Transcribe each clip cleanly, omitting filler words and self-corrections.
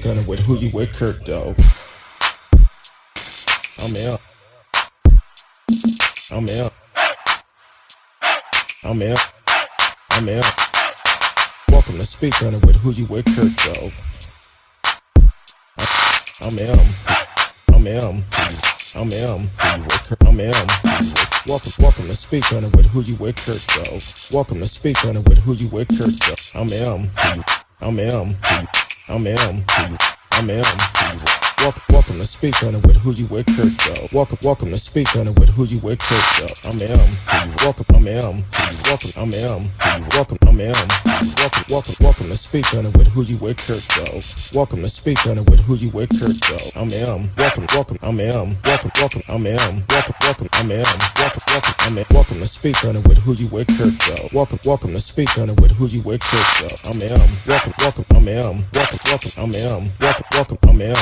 speak on it with who you with, Kirk, though. I'm out. I'm out. I'm out. I'm out. Welcome to speak on it with who you with, Kirk, though. I'm M. I'm M. I'm M. I'm M. Welcome to speak on it with who you with, Kirk, though. Welcome to speak on it with who you with, Kirk, though. I'm M. I'm M. I'm M. I'm M. Welcome to speak on it with who you with, Kirk, though. Welcome to speak on it with who you with, Kirk, though. I'm M. Welcome. I'm M. Welcome. I'm M. Welcome. I'm M. Welcome to speak on it with who you with, Kirk, though. Welcome to speak on it with who you with, Kirk, though. I'm M. Welcome. I'm M. Welcome. I'm M. Welcome. I'm M. I'm M. Welcome to speak on it with who you with, Kirk, though. Welcome to speak on it with who you with, Kirk, though. I'm M. Welcome. I'm M. Welcome. I'm M. Welcome. I'm M.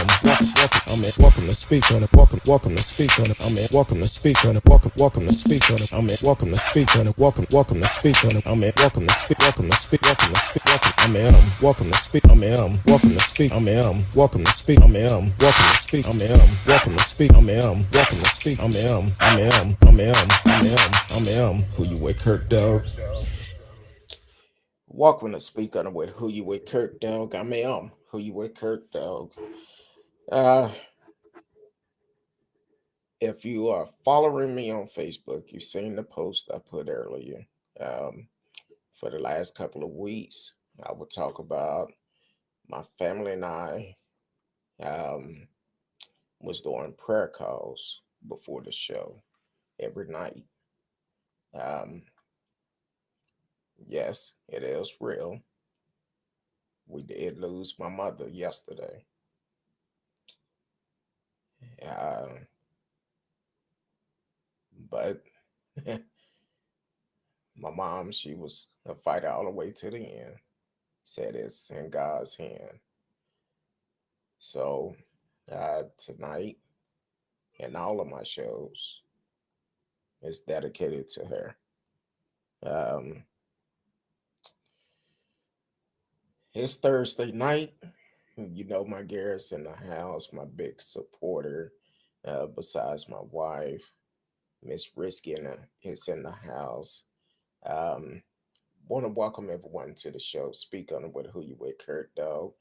I'm in. Welcome to speak on it. Welcome to speak on it. I'm in. Welcome to speak on it. Welcome to speak on it. I'm in. Welcome to speak on it. Welcome to speak on it. I'm in. Welcome to speak. Welcome to speak. I'm in. Welcome to speak. I'm in. Welcome to speak. I'm in. Welcome to speak. I'm in. Welcome to speak. I'm in. Welcome to speak. I'm in. Welcome to speak. I'm in. I'm in. Who you with, Kirk, dog? Welcome to speak on it with who you with, Kirk, dog. I'm in. Who you with, Kirk, dog? Uh. If you are following me on Facebook, you've seen the post I put earlier. Um, for the last couple of weeks, I will talk about my family and I um, was doing prayer calls before the show every night. Um, yes, it is real. We did lose my mother yesterday. Uh, but my mom, she was a fighter all the way to the end. Said it's in God's hand. So tonight and all of my shows is dedicated to her. Um, it's Thursday night. You know, my Garrett's in the house, my big supporter, besides my wife, Miss Risky is in the house. Um, Want to welcome everyone to the show. Speak on it with who you with, Kurt, dog.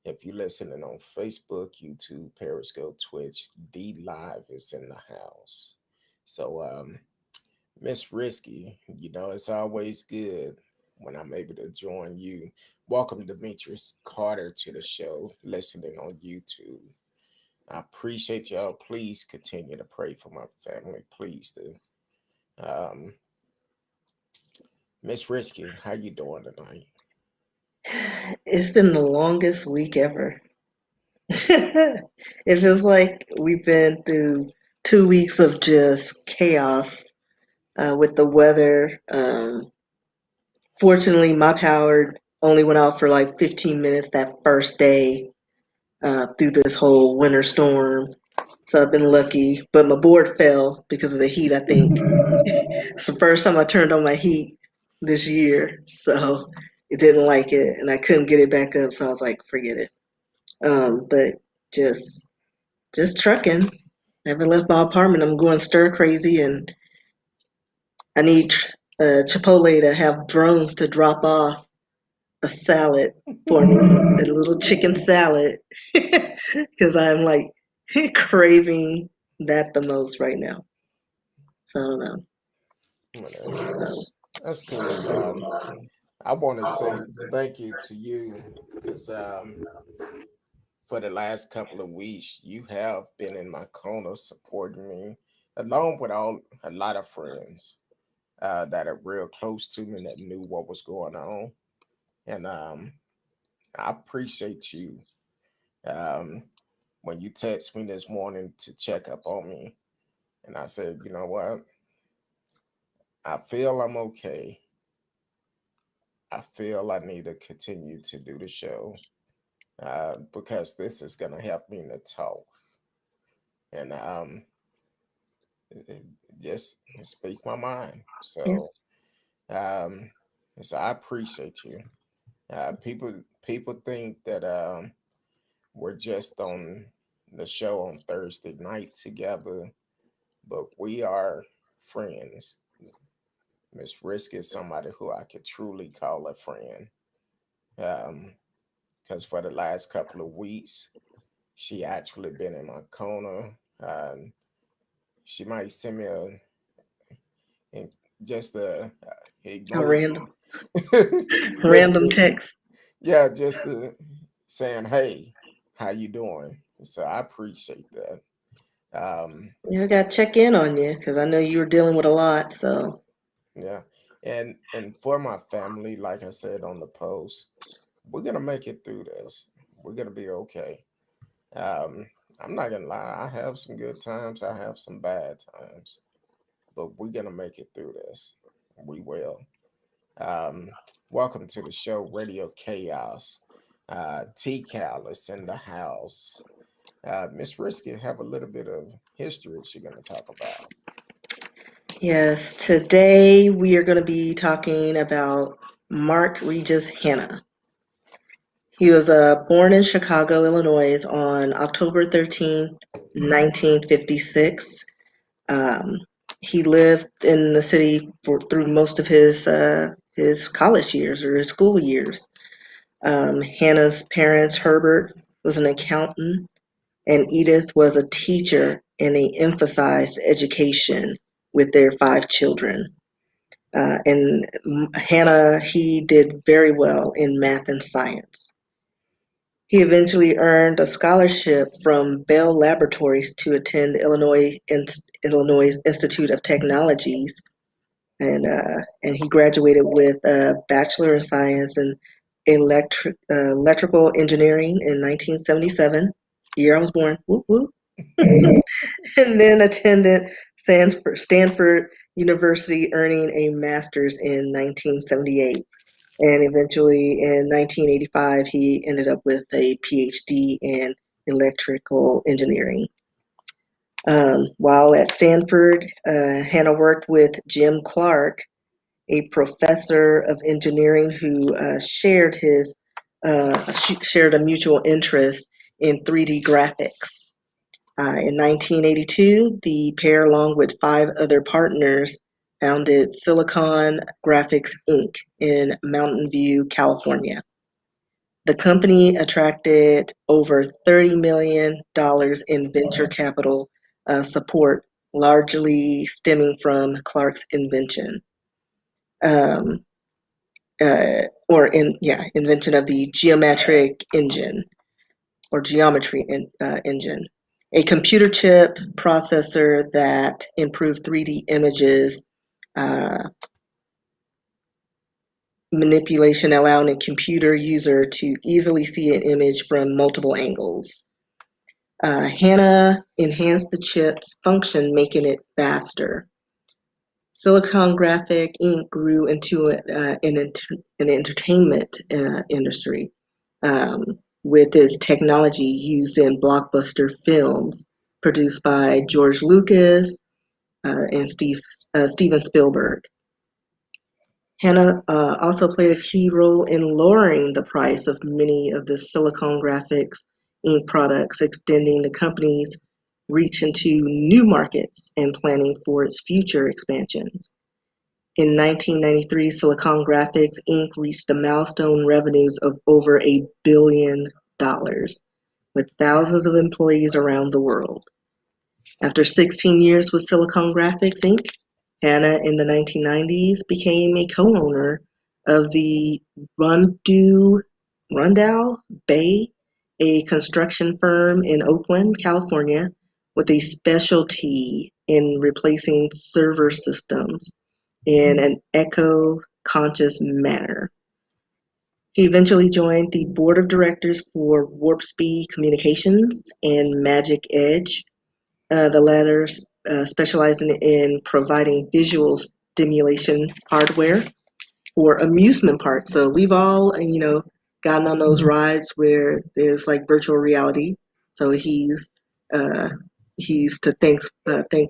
If you're listening on Facebook, YouTube, Periscope, Twitch, D Live is in the house. So, Miss Risky, you know, it's always good when I'm able to join you. Welcome Demetrius Carter to the show, listening on YouTube. I appreciate y'all. Please continue to pray for my family. Please do. Um, Miss Risky, how you doing tonight? It's been the longest week ever. It feels like we've been through 2 weeks of just chaos with the weather. Fortunately, my power only went out for like 15 minutes that first day through this whole winter storm. So I've been lucky, but my board fell because of the heat, I think. It's the first time I turned on my heat this year, so it didn't like it, and I couldn't get it back up, so I was like, forget it. But just just trucking. I haven't left my apartment. I'm going stir crazy, and I need Chipotle to have drones to drop off a salad for me, a little chicken salad, because I'm like craving that the most right now. So I don't know. Well, that's cool. I want to say thank you to you because for the last couple of weeks, you have been in my corner supporting me, along with a lot of friends that are real close to me that knew what was going on. And I appreciate you um, when you text me this morning to check up on me. And I said, you know what? I feel I'm okay. I feel I need to continue to do the show because this is going to help me to talk and uh, just speak my mind. Yeah. Um, so I appreciate you. People think that we're just on the show on Thursday night together, but we are friends. Miss Risk is somebody who I could truly call a friend. Because for the last couple of weeks, she actually been in my corner. She might send me and just a A emoji, random just random to, text. yeah, just to saying, "Hey, how you doing?" So I appreciate that. Yeah, I gotta check in on you because I know you were dealing with a lot. So Yeah, and for my family, like I said on the post, we're gonna make it through this. We're gonna be okay. Um, I'm not gonna lie, I have some good times, I have some bad times, but we're gonna make it through this. We will. Um, welcome to the show, Radio Chaos. T Cal is in the house. Miss Risky have a little bit of history she's gonna talk about. yes, today we are going to be talking about Marc Regis Hannah. He was born in Chicago, Illinois on October 13th, 1956. Um, he lived in the city through most of his college years or his school years. Hannah's parents, Herbert, was an accountant, and Edith was a teacher, and they emphasized education with their 5 children. And Hannah, he did very well in math and science. He eventually earned a scholarship from Bell Laboratories to attend Illinois Institute of Technologies, and he graduated with a Bachelor of Science in Electrical Engineering in 1977, the year I was born. Whoop, whoop. And then attended Stanford University, earning a master's in 1978. And eventually in 1985, he ended up with a PhD in electrical engineering. While at Stanford, Hannah worked with Jim Clark, a professor of engineering who shared a mutual interest in 3D graphics. In 1982, the pair, along with 5 other partners, founded Silicon Graphics Inc. in Mountain View, California. The company attracted over $30 million in venture capital support, largely stemming from Clark's invention. Um, invention of the geometric engine or geometry engine, a computer chip processor that improved 3D images uh, manipulation, allowing a computer user to easily see an image from multiple angles. Hannah enhanced the chip's function, making it faster. Silicon Graphic Inc. grew into an entertainment industry, um, with its technology used in blockbuster films produced by George Lucas and Steven Spielberg. Hannah also played a key role in lowering the price of many of the Silicon Graphics Inc. products, extending the company's reach into new markets and planning for its future expansions. In 1993, Silicon Graphics Inc. reached the milestone revenues of over $1 billion, with thousands of employees around the world. After 16 years with Silicon Graphics Inc., Hannah in the 1990s became a co-owner of the Rundell Bay, a construction firm in Oakland, California, with a specialty in replacing server systems in an eco-conscious manner. He eventually joined the board of directors for Warp Speed Communications and Magic Edge, the latter specializing in providing visual stimulation hardware for amusement parks. So we've all, gotten on those rides where there's like virtual reality. So uh, he's to thank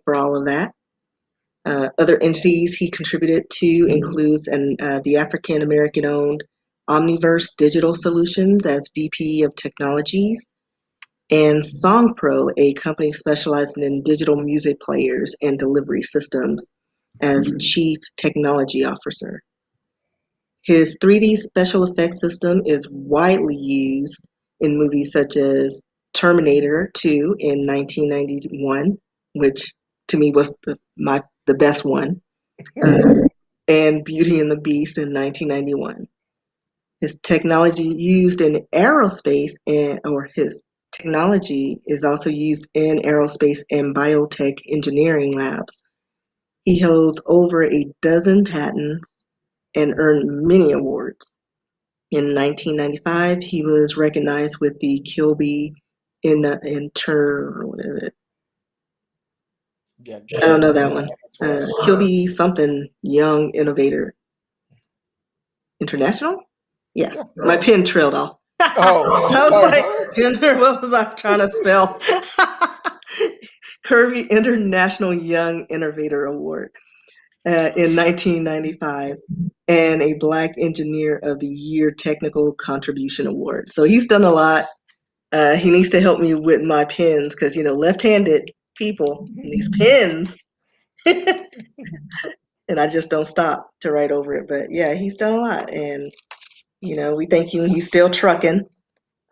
for all of that. Other entities he contributed to includes the African American owned Omniverse Digital Solutions as VP of Technologies, and SongPro, a company specializing in digital music players and delivery systems, as Chief Technology Officer. His 3D special effects system is widely used in movies such as Terminator 2 in 1991, which to me was the best one, uh, and Beauty and the Beast in 1991. His technology used in aerospace or his technology is also used in aerospace and biotech engineering labs. He holds over a dozen patents and earned many awards. In 1995, he was recognized with the Kilby what is it? Yeah, I don't know that one. 12. Kilby something Young Innovator International? Yeah, Yeah. my pen trailed off. Oh, I was like, like, huh? what was I trying to spell? Kirby International Young Innovator Award in 1995 and a Black Engineer of the Year Technical Contribution Award. So he's done a lot. He needs to help me with my pens because, left-handed people, these pens, and I just don't stop to write over it. But yeah, he's done a lot. And, we thank you. He's still trucking.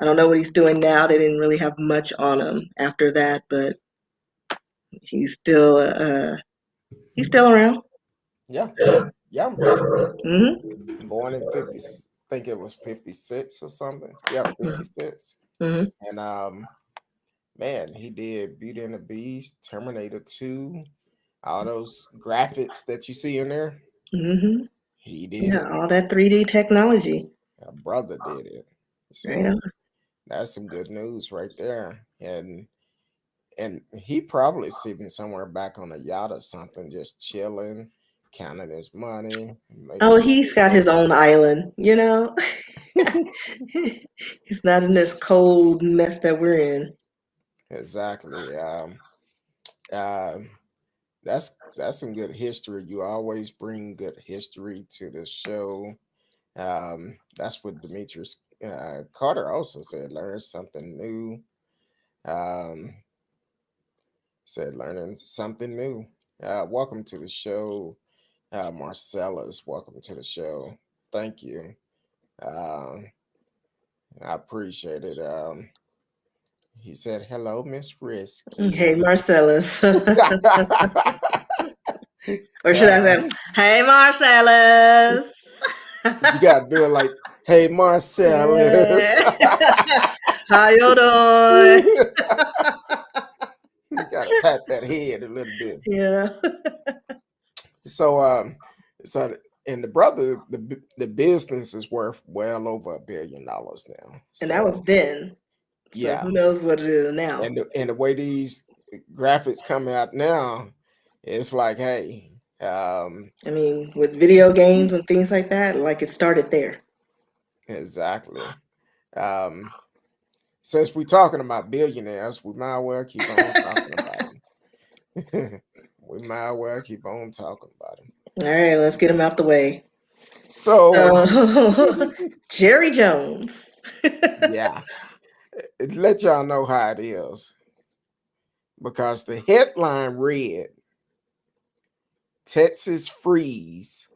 I don't know what he's doing now. They didn't really have much on him after that, but he's still around. Yeah, young brother. Hmm. Born in 50, think it was 56 or something. Yeah, 56. Hmm. And man, he did Beauty and the Beast, Terminator 2, all those graphics that you see in there. Hmm. He did Yeah, it. all that 3D technology. A brother did it. Right So on. that's some good news right there. And he probably sitting somewhere back on a yacht or something, just chilling, counting his money, maybe Oh, taking he's got a his own island. He's not in this cold mess that we're in. exactly. Um, that's some good history. You always bring good history to the show. That's what Demetrius Carter also said. Learn something new. Um, said learning something new. Welcome to the show, Marcellus. Welcome to the show. Thank you. Um, I appreciate it. He said, "Hello, Miss Hey, Risky." Marcellus. Or should I Uh, say, hey, Marcellus? you gotta do it like, "Hey, Marcellus." Yeah. How you doing? You gotta pat that head a little bit. Yeah. So, so and the brother, the business is worth well over $1 billion now. And that was So then. So yeah, who knows what it is now? and the way these graphics come out now, it's like, hey, I mean, with video games and things like that, like it started there. exactly. Um, since we're talking about billionaires, we might well keep on talking about them. We might well keep on talking about them. All right, let's get them out the way. So So, Jerry Jones. yeah, let y'all know how it is because the headline read Texas freeze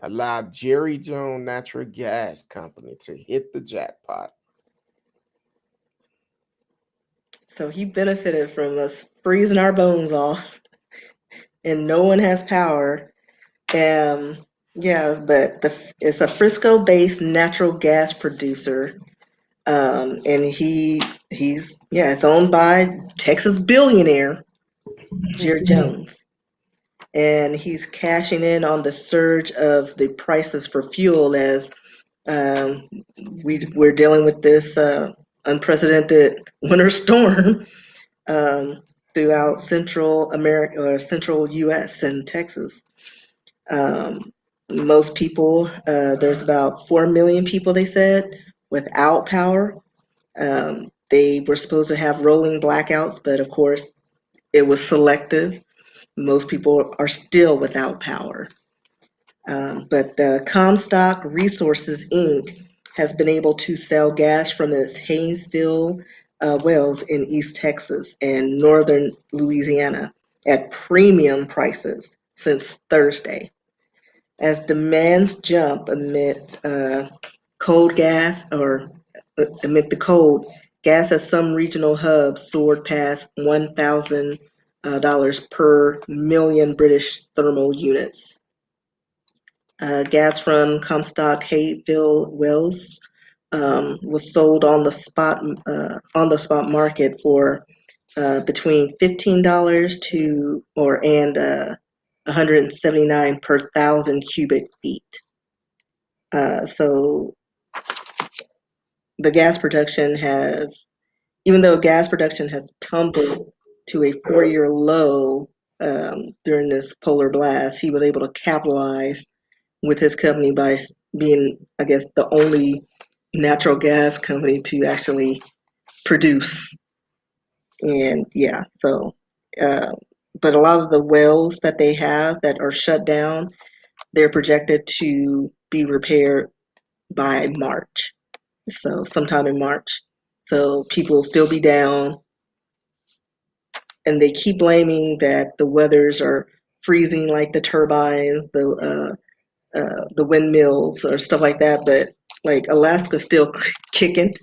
allowed Jerry Jones Natural Gas Company to hit the jackpot. So he benefited from us freezing our bones off, and no one has power. Yeah, but it's a Frisco-based natural gas producer, and it's owned by Texas billionaire Jerry Jones, and he's cashing in on the surge of the prices for fuel as um, we're dealing with this unprecedented winter storm um, throughout Central America or Central U.S. and Texas. Um, most people, there's about 4 million people, they said, without power. They were supposed to have rolling blackouts, but of course, it was selective. Most people are still without power. But Comstock Resources Inc. has been able to sell gas from its Haynesville wells in East Texas and northern Louisiana at premium prices since Thursday. As demands jump cold gas or amid the cold, gas at some regional hubs soared past $1,000 per million British thermal units. Gas from Comstock Hayville wells was sold on the spot market for between $15 to or and 179 per thousand cubic feet. So the gas production has, even though gas production has tumbled to a 4-year low during this polar blast, he was able to capitalize with his company by being, I guess, the only natural gas company to actually produce. And yeah, so, uh, but a lot of the wells that they have that are shut down, they're projected to be repaired by March. So sometime in March. So people will still be down, and they keep blaming that the weathers are freezing, like the turbines, the windmills or stuff like that. But like Alaska's still kicking,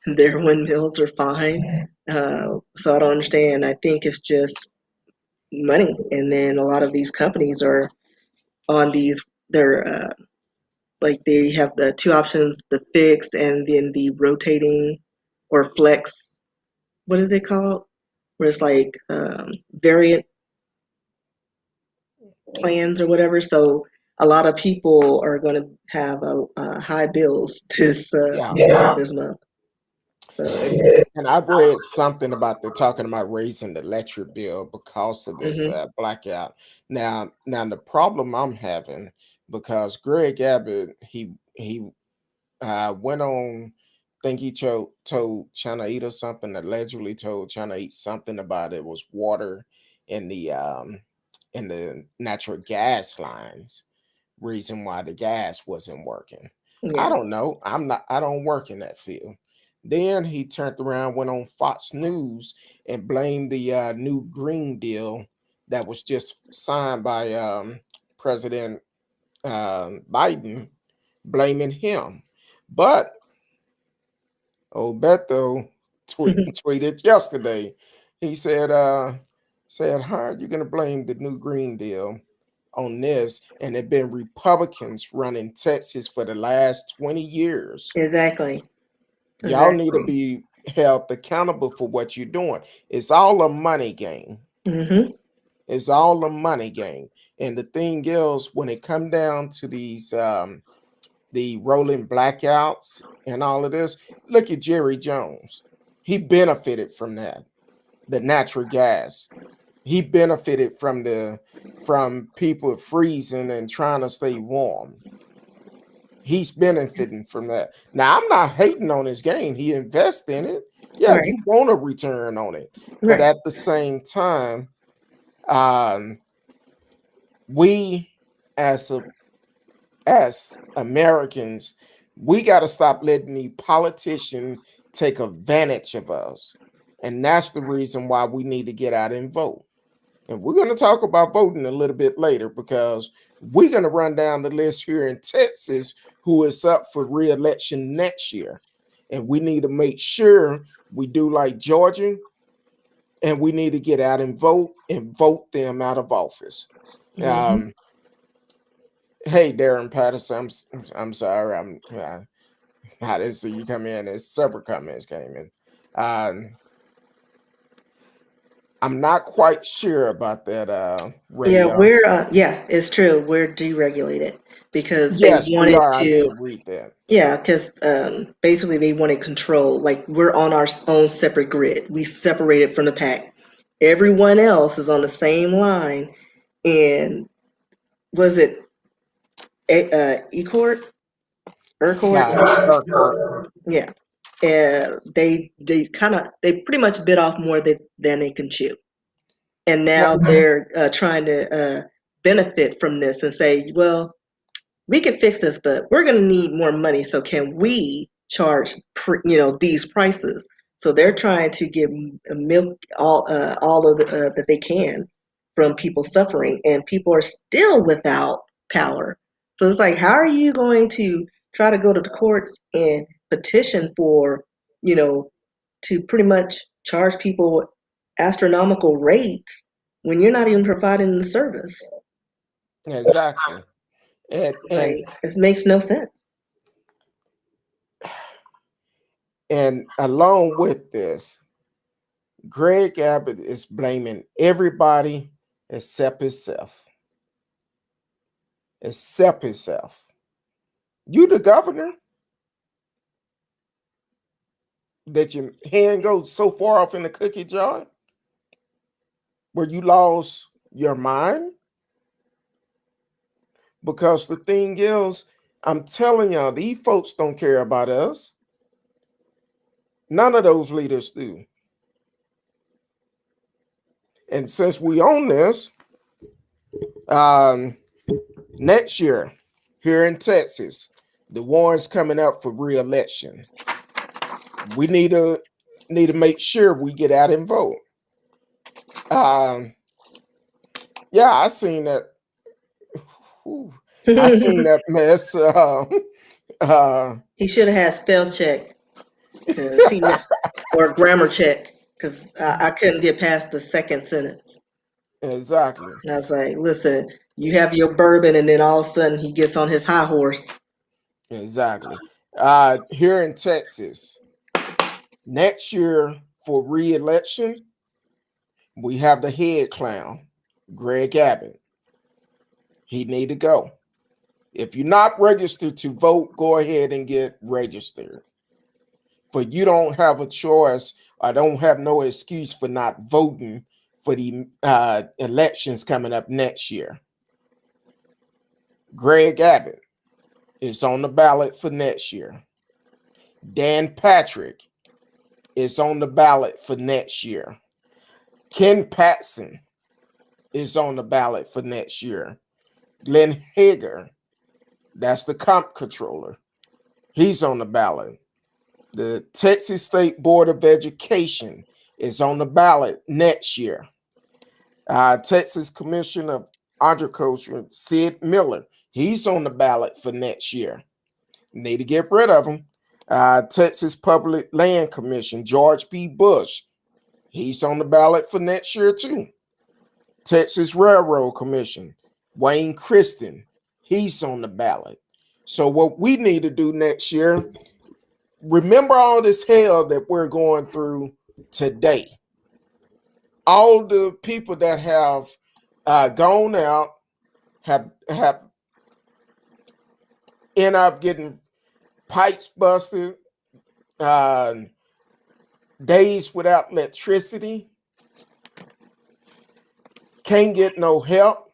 their windmills are fine. So I don't understand. I think it's just money, and then a lot of these companies are on these. They're like they have the two options: the fixed and then the rotating or flex. What is it called? Where it's like variant plans or whatever. So a lot of people are going to have high bills Yeah. this month. So, And and I've read something about they're talking about raising the electric bill because of this hmm blackout. Now the problem I'm having, because Greg Abbott he went on, think he told China Eat or something, allegedly told China Eat something about it was water in the natural gas lines, reason why the gas wasn't working. I yeah, don't know. I don't work in that field. Then he turned around, went on Fox News and blamed the new Green Deal that was just signed by President Biden, blaming him. But Obeto tweeted yesterday. He said, "How are you gonna blame the new Green Deal on this? And it been Republicans running Texas for the last 20 years. exactly, Y'all need to exactly. be held accountable for what you're doing. It's all a money game. hmm It's all a money game. And the thing is, when it come down to these the rolling blackouts and all of this, look at Jerry Jones. He benefited from that, the natural gas. He benefited from people freezing and trying to stay warm. He's benefiting from that. Now, I'm not hating on his game. He invests in it. Yeah, Right, you want a return on it. But right. at the same time, um, we as as Americans, we got to stop letting the politician take advantage of us. And that's the reason why we need to get out and vote. And we're going to talk about voting a little bit later, because we're going to run down the list here in Texas who is up for re-election next year. And we need to make sure we do like Georgia, and we need to get out and vote them out of office. hmm Um, hey, Darren Patterson, I'm sorry. I didn't see you come in. There's several comments came in. Um, I'm not quite sure about that Yeah, radio. yeah, it's true. We're deregulated because they Yes, we wanted are. I to. did read that. Yeah, because basically they wanted control. Like we're on our own separate grid. We separated from the pack. Everyone else is on the same line. And was it Ecourt? Urquhart? Urquhart. Yeah. They pretty much bit off more than they can chew. And Now, now they're trying to benefit from this and say, well, we can fix this, but we're going to need more money. So can we charge, these prices? So they're trying to get milk all of the, that they can from people suffering, and people are still without power. So it's like, how are you going to try to go to the courts and petition for, you know, to pretty much charge people astronomical rates when you're not even providing the service? Exactly. Like, it makes no sense. And along with this, Greg Abbott is blaming everybody except himself. Except himself. You the governor? That your hand goes so far off in the cookie jar where you lost your mind? Because the thing is, I'm telling y'all, these folks don't care about us. None of those leaders do. And since we own this, next year here in Texas, the Warren's coming up for re-election. We need to make sure we get out and vote. Yeah, I seen that. I seen that mess. He should have had spell check, cause he or grammar check, because I couldn't get past the second sentence. Exactly. And I was like, listen, you have your bourbon, and then all of a sudden he gets on his high horse. Exactly. Here in Texas, next year for re-election, we have the head clown, Greg Abbott. He need to go. If you're not registered to vote, go ahead and get registered. But you don't have a choice. I don't have no excuse for not voting for the elections coming up next year. Greg Abbott is on the ballot for next year. Dan Patrick is on the ballot for next year. Ken Paxton is on the ballot for next year. Glenn Hager, that's the comp controller, he's on the ballot. The Texas State Board of Education is on the ballot next year. Texas Commission of Agriculture, Sid Miller, he's on the ballot for next year. Need to get rid of him. Texas Public Land Commission, George P. Bush, he's on the ballot for next year too. Texas Railroad Commission, Wayne Christen, he's on the ballot. So what we need to do next year, remember all this hell that we're going through today. All the people that have gone out have end up getting pipes busted, days without electricity, can't get no help,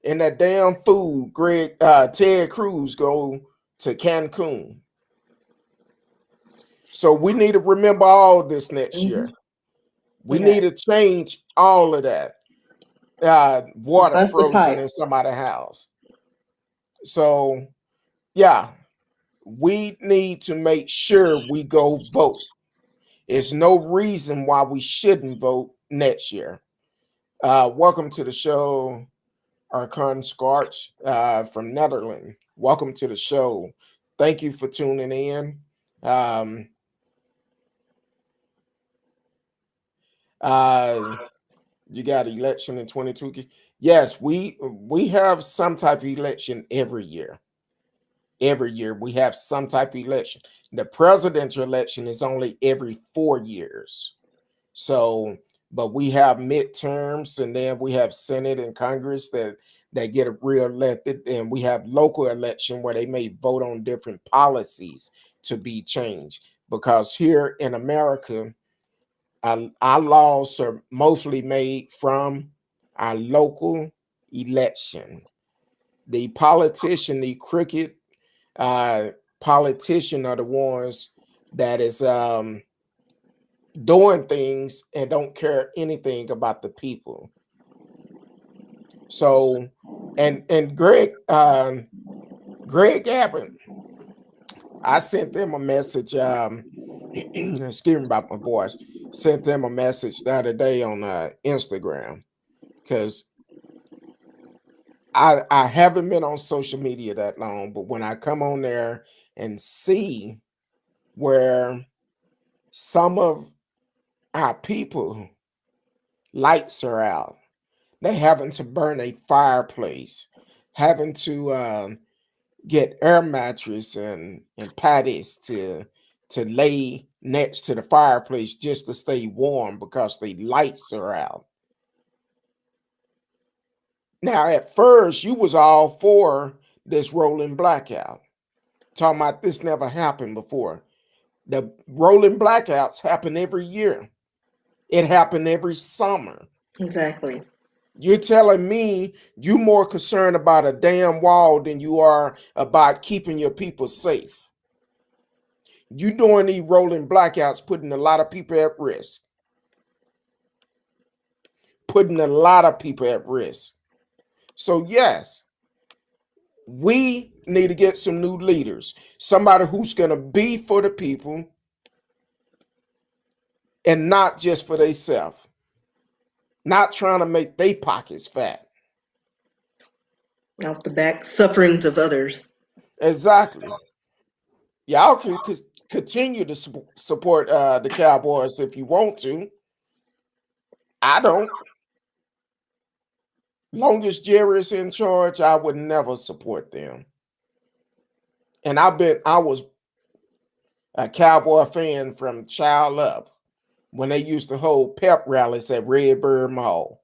and that damn fool, Ted Cruz, go to Cancun. So we need to remember all this next year. We need to change all of that. Water Bust the frozen pipe. in somebody's house. So, yeah, we need to make sure we go vote. There's no reason why we shouldn't vote next year. Welcome to the show, Arkan Skarch from Netherlands. Welcome to the show. Thank you for tuning in. You got election in 22. Yes, we have some type of election every year. Every year we have some type of election. The presidential election is only every 4 years. So, but we have midterms, and then we have Senate and Congress that get reelected, and we have local election where they may vote on different policies to be changed. Because here in America, our laws are mostly made from our local election. The politician, the crooked politician, are the ones that is doing things and don't care anything about the people. So, and Greg Abbott, I sent them a message excuse me about my voice, sent them a message the other day on Instagram because I haven't been on social media that long, but when I come on there and see where some of our people lights are out, they having to burn a fireplace, having to get air mattress and patties to lay next to the fireplace just to stay warm because the lights are out. Now, at first, you was all for this rolling blackout, talking about this never happened before. The rolling blackouts happen every year. It happened every summer. Exactly. You're telling me you more concerned about a damn wall than you are about keeping your people safe. You doing these rolling blackouts, putting a lot of people at risk. Putting a lot of people at risk. So yes, we need to get some new leaders. Somebody who's going to be for the people and not just for themselves. Not trying to make their pockets fat. Off the back sufferings of others. Exactly. Y'all can continue to support the Cowboys if you want to. I don't. Long as Jerry's in charge, I would never support them. And I was a Cowboy fan from child up when they used to hold pep rallies at Redbird Mall.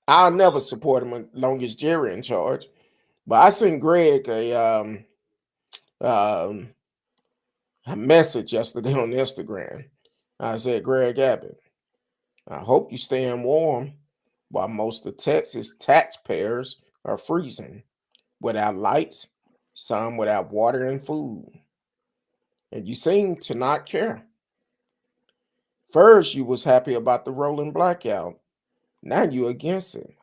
I'll never support him as long as Jerry in charge. But I sent Greg um, a message yesterday on Instagram. I said, Greg Abbott, I hope you staying warm while most of Texas taxpayers are freezing without lights, some without water and food. And you seem to not care. First, you was happy about the rolling blackout. Now you against it.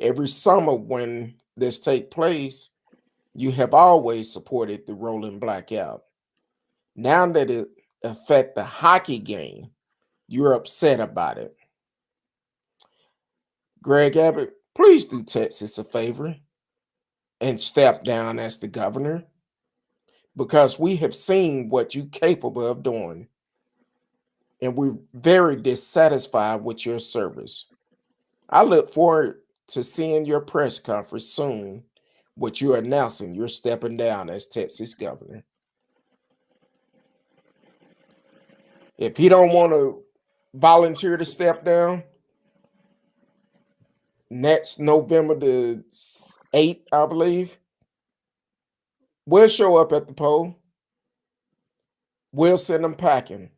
Every summer when this take place, you have always supported the rolling blackout. Now that it affect the hockey game, you're upset about it. Greg Abbott, please do Texas a favor and step down as the governor because we have seen what you're capable of doing. And we're very dissatisfied with your service. I look forward to seeing your press conference soon, with you announcing you're stepping down as Texas governor. If he don't want to volunteer to step down, next November the 8th, I believe, we'll show up at the poll. We'll send him packing.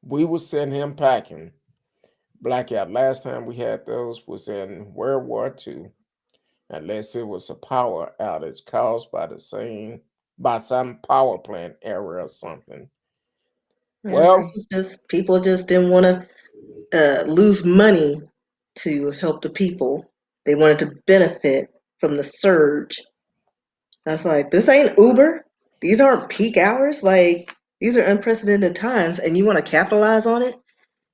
We will send him packing. Blackout. Last time we had those was in World War II, unless it was a power outage caused by some power plant error or something. And this Well, was just people just didn't want to lose money to help the people. They wanted to benefit from the surge. That's like, this ain't Uber. These aren't peak hours. Like, these are unprecedented times, and you want to capitalize on it?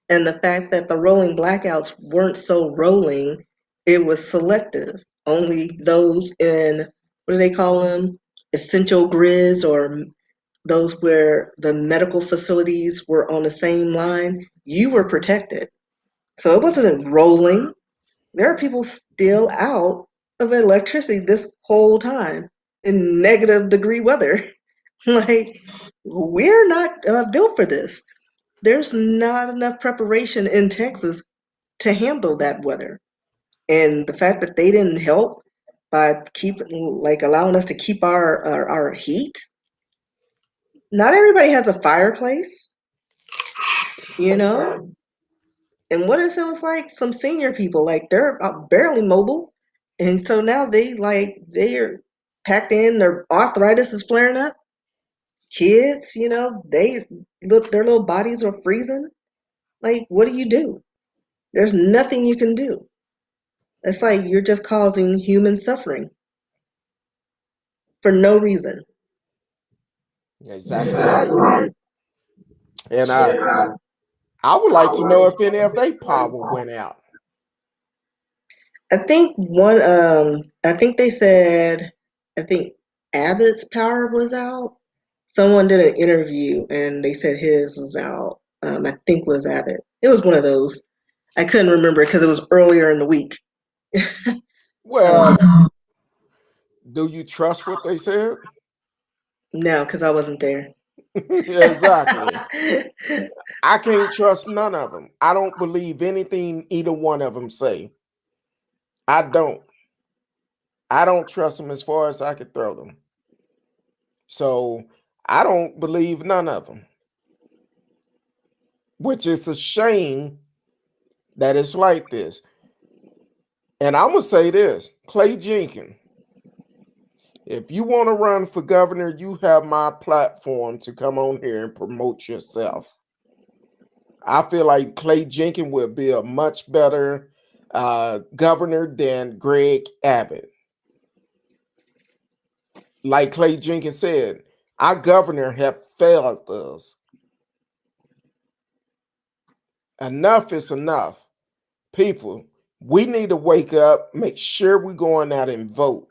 And the fact that the rolling blackouts weren't so rolling, it was selective. Only those in, what do they call them? Essential grids, or those where the medical facilities were on the same line, you were protected. So it wasn't rolling. There are people still out of electricity this whole time in negative-degree weather. Like, we're not built for this. There's not enough preparation in Texas to handle that weather. And the fact that they didn't help by allowing us to keep our heat. Not everybody has a fireplace, you know. And what it feels like, some senior people, like, they're barely mobile, and so now they're packed in. Their arthritis is flaring up. Kids, their little bodies are freezing. Like, what do you do? There's nothing you can do. It's like you're just causing human suffering for no reason. Exactly right. And I would like to know if any of their power went out. I think I think they said, I think Abbott's power was out. Someone did an interview and they said his was out. I think was Abbott. It was one of those. I couldn't remember because it was earlier in the week. Well, do you trust what they said? No, because I wasn't there. Exactly. I can't trust none of them. I don't believe anything either one of them say. I don't. I don't trust them as far as I could throw them. So I don't believe none of them, which is a shame that it's like this. And I'm going to say this, Clay Jenkins, if you want to run for governor, you have my platform to come on here and promote yourself. I feel like Clay Jenkins will be a much better governor than Greg Abbott. Like Clay Jenkins said, our governor have failed us. Enough is enough. People, we need to wake up, make sure we're going out and vote.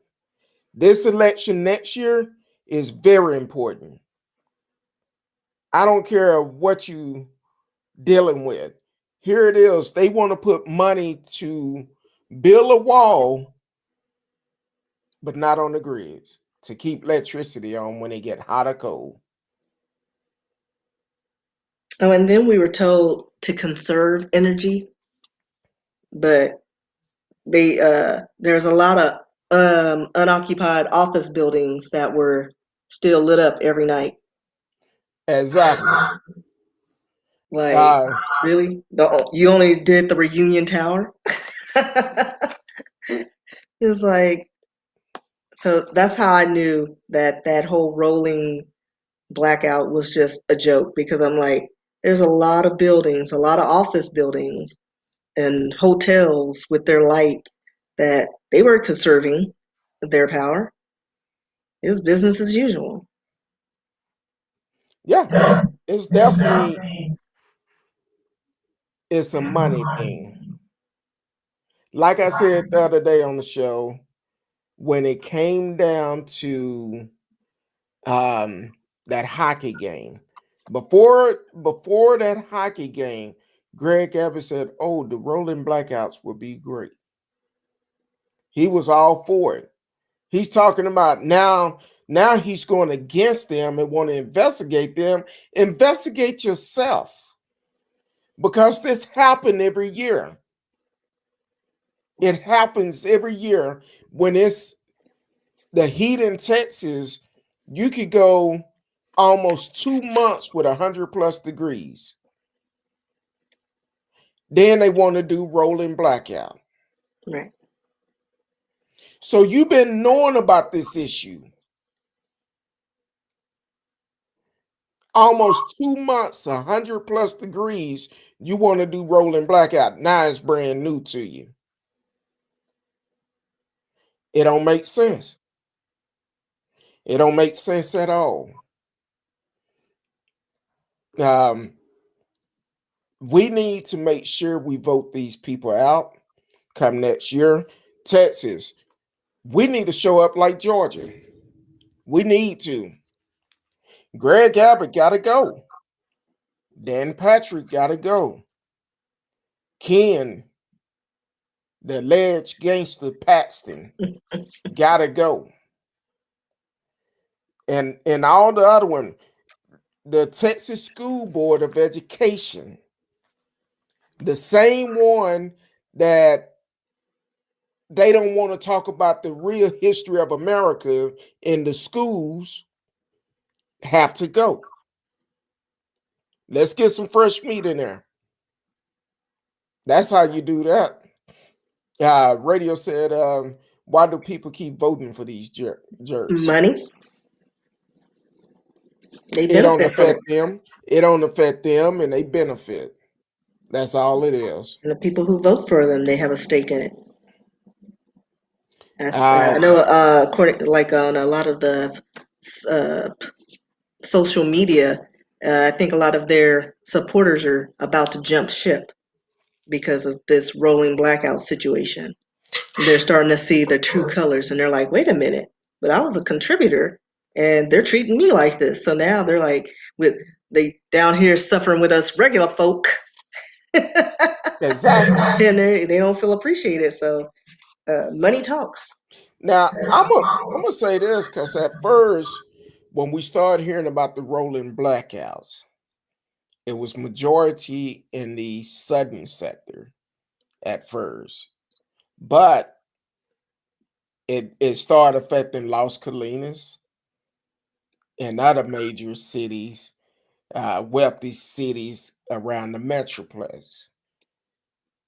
This election next year is very important. I don't care what you dealing with. Here it is. They want to put money to build a wall, but not on the grids to keep electricity on when they get hot or cold. Oh, and then we were told to conserve energy, but there's a lot of unoccupied office buildings that were still lit up every night. Exactly. Like, really? You only did the reunion tower? It's like, so that's how I knew that that whole rolling blackout was just a joke, because I'm like, there's a lot of buildings, a lot of office buildings and hotels with their lights that they were conserving their power. It was business as usual. Yeah, it's definitely it's a money thing. Like I said the other day on the show, when it came down to that hockey game, before that hockey game, Greg Abbott said, "Oh, the rolling blackouts would be great." He was all for it. He's talking about now. Now he's going against them and want to investigate them. Investigate yourself, because this happened every year. It happens every year when it's the heat in Texas. You could go almost 2 months with 100+ degrees. Then they want to do rolling blackout. Right. So you've been knowing about this issue. Almost 2 months, 100+ degrees, you want to do rolling blackout. Now it's brand new to you. It don't make sense. It don't make sense at all. We need to make sure we vote these people out come next year. Texas, we need to show up like Georgia. We need to. Greg Abbott got to go. Dan Patrick got to go. Ken, the alleged gangster Paxton, got to go. And all the other one, the Texas School Board of Education, the same one that they don't want to talk about the real history of America in the schools, have to go. Let's get some fresh meat in there. That's how you do that. Radio said, why do people keep voting for these jerks? Money. They It don't benefit from it. affect them. It don't affect them, and they benefit. That's all it is. And the people who vote for them, they have a stake in it. I know, according, like on a lot of the social media, I think a lot of their supporters are about to jump ship because of this rolling blackout situation. They're starting to see the true colors, and they're like, wait a minute, but I was a contributor and they're treating me like this. So now they're like, with they down here suffering with us regular folk. Exactly. And they don't feel appreciated. So money talks. Now I'm gonna say this because at first, when we started hearing about the rolling blackouts, it was majority in the southern sector at first, but it started affecting Las Colinas and other major cities, wealthy cities around the metroplex.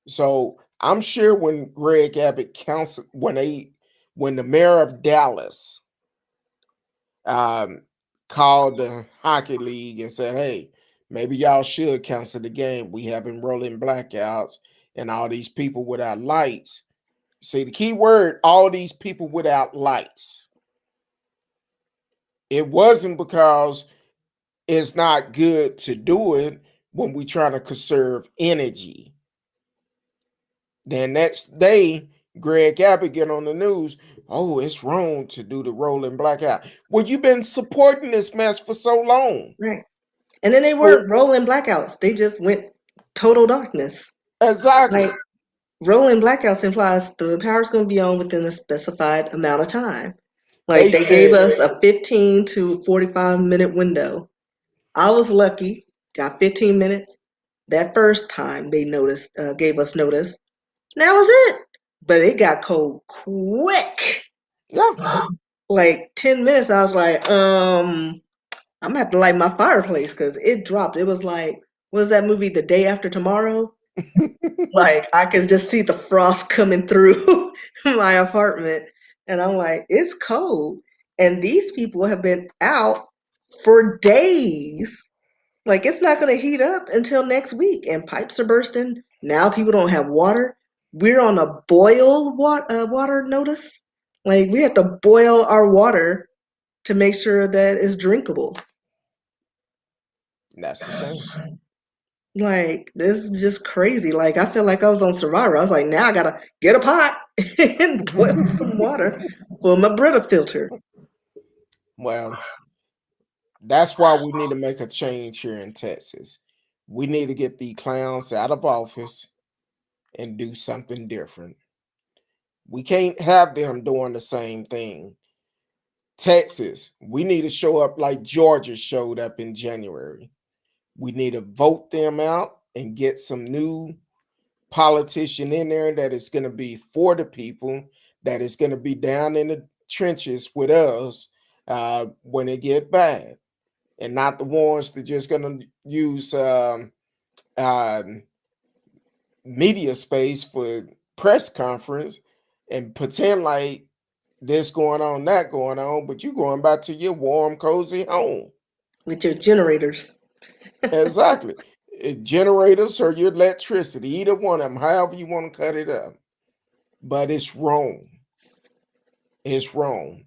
So I'm sure when Greg Abbott council when the mayor of Dallas um, called the hockey league and said, "Hey, maybe y'all should cancel the game. We having rolling blackouts and all these people without lights." See the key word: all these people without lights. It wasn't because it's not good to do it when we trying to conserve energy. Then next day, Greg Abbott get on the news. Oh, it's wrong to do the rolling blackout. Well, you've been supporting this mess for so long. Right. And then they So weren't rolling blackouts. They just went total darkness. exactly. Like rolling blackouts implies the power's going to be on within a specified amount of time. Like They they gave said, us a 15 to 45-minute window. I was lucky, got 15 minutes. That first time they gave us notice. That was it. But it got cold quick. yeah. Like 10 minutes, I was like, I'm gonna have to light my fireplace because it dropped. It was like, what was that movie, The Day After Tomorrow? Like I could just see the frost coming through my apartment, and I'm like, it's cold. And these people have been out for days. Like it's not going to heat up until next week, and pipes are bursting. Now people don't have water. We're on a water notice. Like we have to boil our water to make sure that it's drinkable. That's the same. Like this is just crazy. Like I feel like I was on Survivor. I was like, now I gotta get a pot and boil some water for my Brita filter. Well, that's why we need to make a change here in Texas. We need to get the clowns out of office and do something different. We can't have them doing the same thing. Texas, we need to show up like Georgia showed up in January. We need to vote them out and get some new politician in there that is going to be for the people, that is going to be down in the trenches with us when it get bad, and not the ones that just going to use uh, media space for press conference and pretend like this going on, that going on, but you going back to your warm, cozy home. With your generators. Exactly. Generators or your electricity, either one of them, however you want to cut it up. But it's wrong. It's wrong.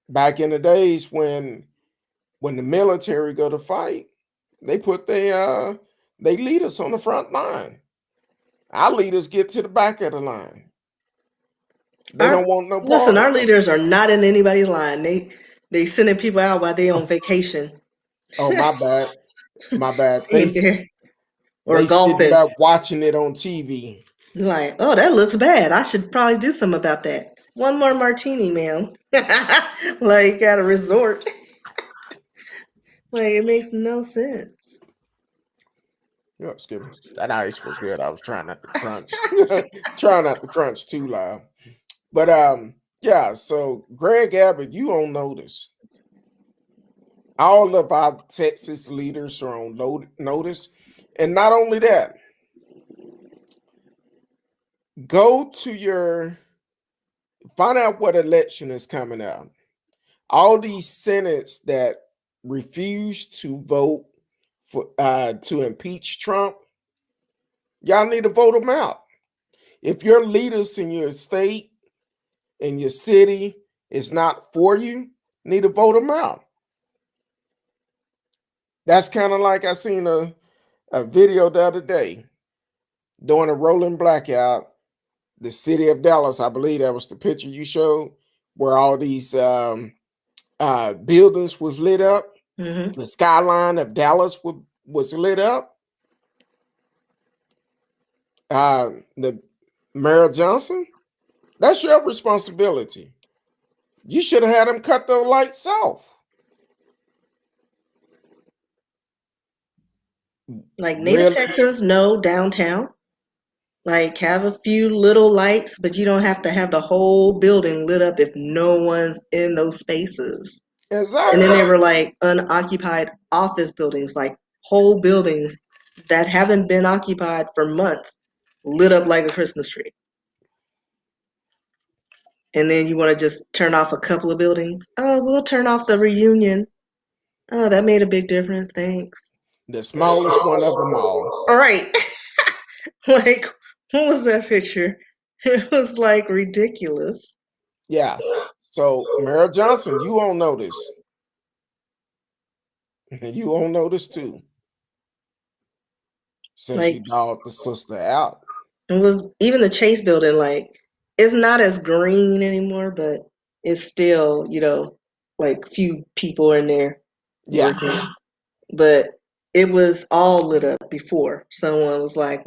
Back in the days when the military go to fight, they put they leaders on the front line. Our leaders get to the back of the line. They Our don't want no listen, parts our of it. leaders are not in anybody's line. They sending people out while they on vacation. Oh, my bad. My bad. In there. Or They sitting golfing. back watching it on TV. Like, oh, that looks bad. I should probably do something about that. One more martini, ma'am. Like at a resort. Like it makes no sense. Yeah, excuse me. That ice was good. I was trying not to crunch. Trying not to crunch too loud. But yeah, so Greg Abbott, you on notice. All of our Texas leaders are on notice. And not only that, go to find out what election is coming out. All these senates that refuse to vote for to impeach Trump, y'all need to vote them out. If your leaders in your state, in your city, is not for you, need to vote them out. That's kind of like I seen a video the other day during a rolling blackout. The city of Dallas, I believe that was the picture you showed, where all these buildings was lit up. Mm-hmm. The skyline of Dallas was lit up. The Mayor Johnson, that's your responsibility. You should have had them cut the lights off. Like native Really? Texans know downtown. Like have a few little lights, but you don't have to have the whole building lit up if no one's in those spaces. And then they Exactly. were like unoccupied office buildings, like whole buildings that haven't been occupied for months, lit up like a Christmas tree. And then you want to just turn off a couple of buildings. Oh, we'll turn off the reunion. Oh, that made a big difference. Thanks. The smallest one of them all. All right. Like, what was that picture? It was like ridiculous. Yeah. So Mayor Johnson, you won't notice. You won't notice too, since Like, you dogged the sister out. it was even the Chase building, like, it's not as green anymore, but it's still, like few people in there Yeah. working. But it was all lit up before. Someone was like,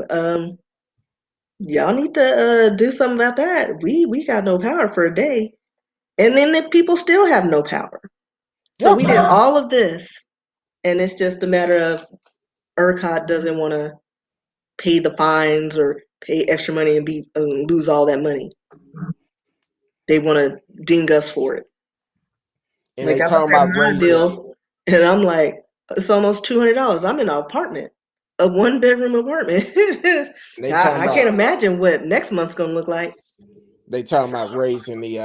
y'all need to do something about that. We got no power for a day. And then the people still have no power. So Yeah. we did all of this, and it's just a matter of ERCOT doesn't want to pay the fines or pay extra money and be lose all that money. They want to ding us for it. And Like they I looked talking at about my raising. bill, and I'm like, it's almost $200. I'm in an apartment, a 1 bedroom apartment. They talking I about can't imagine what next month's gonna look like. they talking about raising the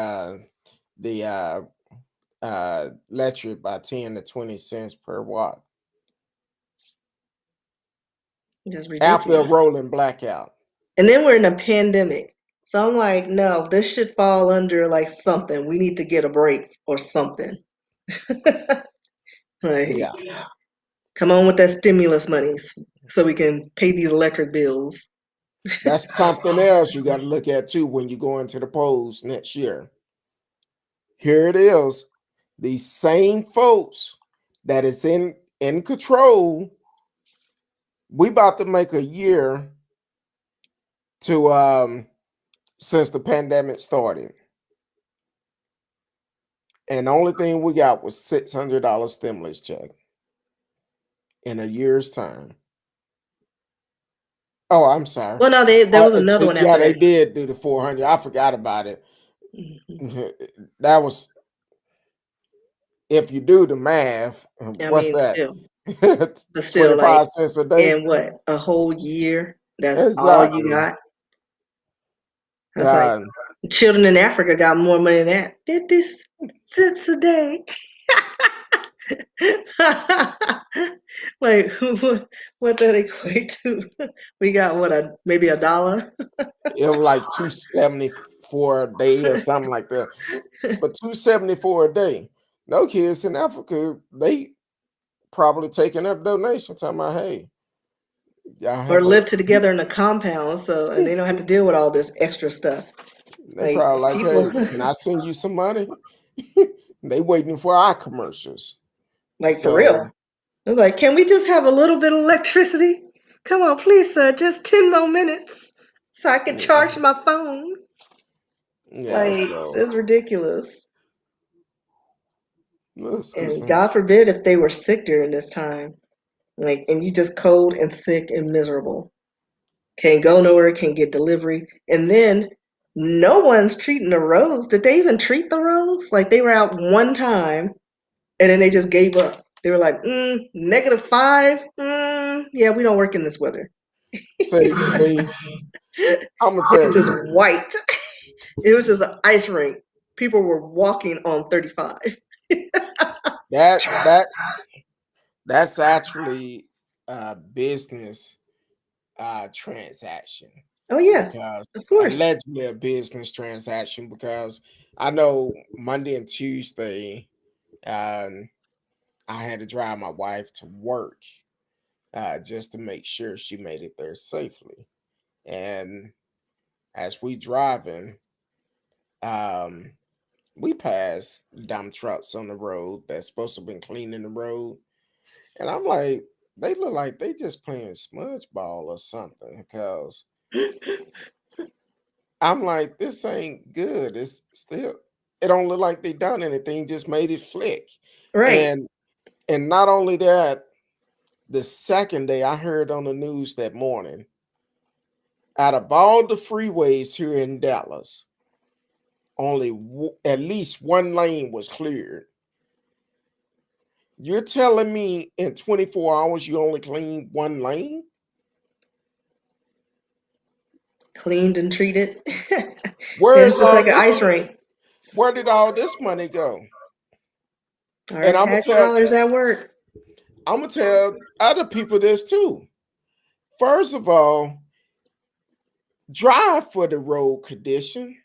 electric by 10 to 20 cents per watt Just after a ridiculous. rolling blackout. And then we're in a pandemic. So I'm like, no, this should fall under like something. We need to get a break or something. Like, Yeah. come on with that stimulus money so we can pay these electric bills. That's something else you got to look at too when you go into the polls next year. Here it is. These same folks that is in control, we about to make a year to since the pandemic started. And the only thing we got was $600 stimulus check in a year's time. Oh, I'm sorry. Well, no, there was another one Yeah, after they that. did do the 400. I forgot about it. Mhm. That was, if you do the math, I what's mean, that? but still, like, 25 cents a day? in what, a whole year? That's all you Exactly. got? That's like, children in Africa got more money than that. 50 cents a day. Like, what that equate to? We got what, maybe $1? It was like 274 a day or something like that. But 274 a day. No kids in Africa, they probably taking up donations, talking about, hey, y'all Or have a live together in a compound, so and they don't have to deal with all this extra stuff. they Like probably like, people, hey, can I send you some money? They waiting for our commercials. like for real. So It's like, can we just have a little bit of electricity? Come on, please, sir, just 10 more minutes so I can charge my phone. yeah, Like, so it's ridiculous. And listen, God forbid if they were sick during this time. Like, and you just cold and sick and miserable. Can't go nowhere, can't get delivery. And then no one's treating the roads. Did they even treat the roads? Like, they were out one time and then they just gave up. They were like, -5. Yeah, we don't work in this weather. see, I'm gonna It tell was just you white. It was just an ice rink. People were walking on 35. that that that's actually a business transaction, Oh yeah, because of course. allegedly a business transaction, because I know Monday and Tuesday, um, I had to drive my wife to work just to make sure she made it there safely. And as we driving, um, we passed dump trucks on the road that's supposed to have been cleaning the road. And I'm like, they look like they just playing smudge ball or something because I'm like, this ain't good. It's still, it don't look like they done anything, just made it flick. Right. And not only that, the second day I heard on the news that morning, out of all the freeways here in Dallas, only at least one lane was cleared. You're telling me in 24 hours you only cleaned one lane? Cleaned and treated. Where's It's just all like an this? ice rink. Where did all this money go? Our And tax dollars at work. I'm gonna tell other people this too. First of all, drive for the road condition.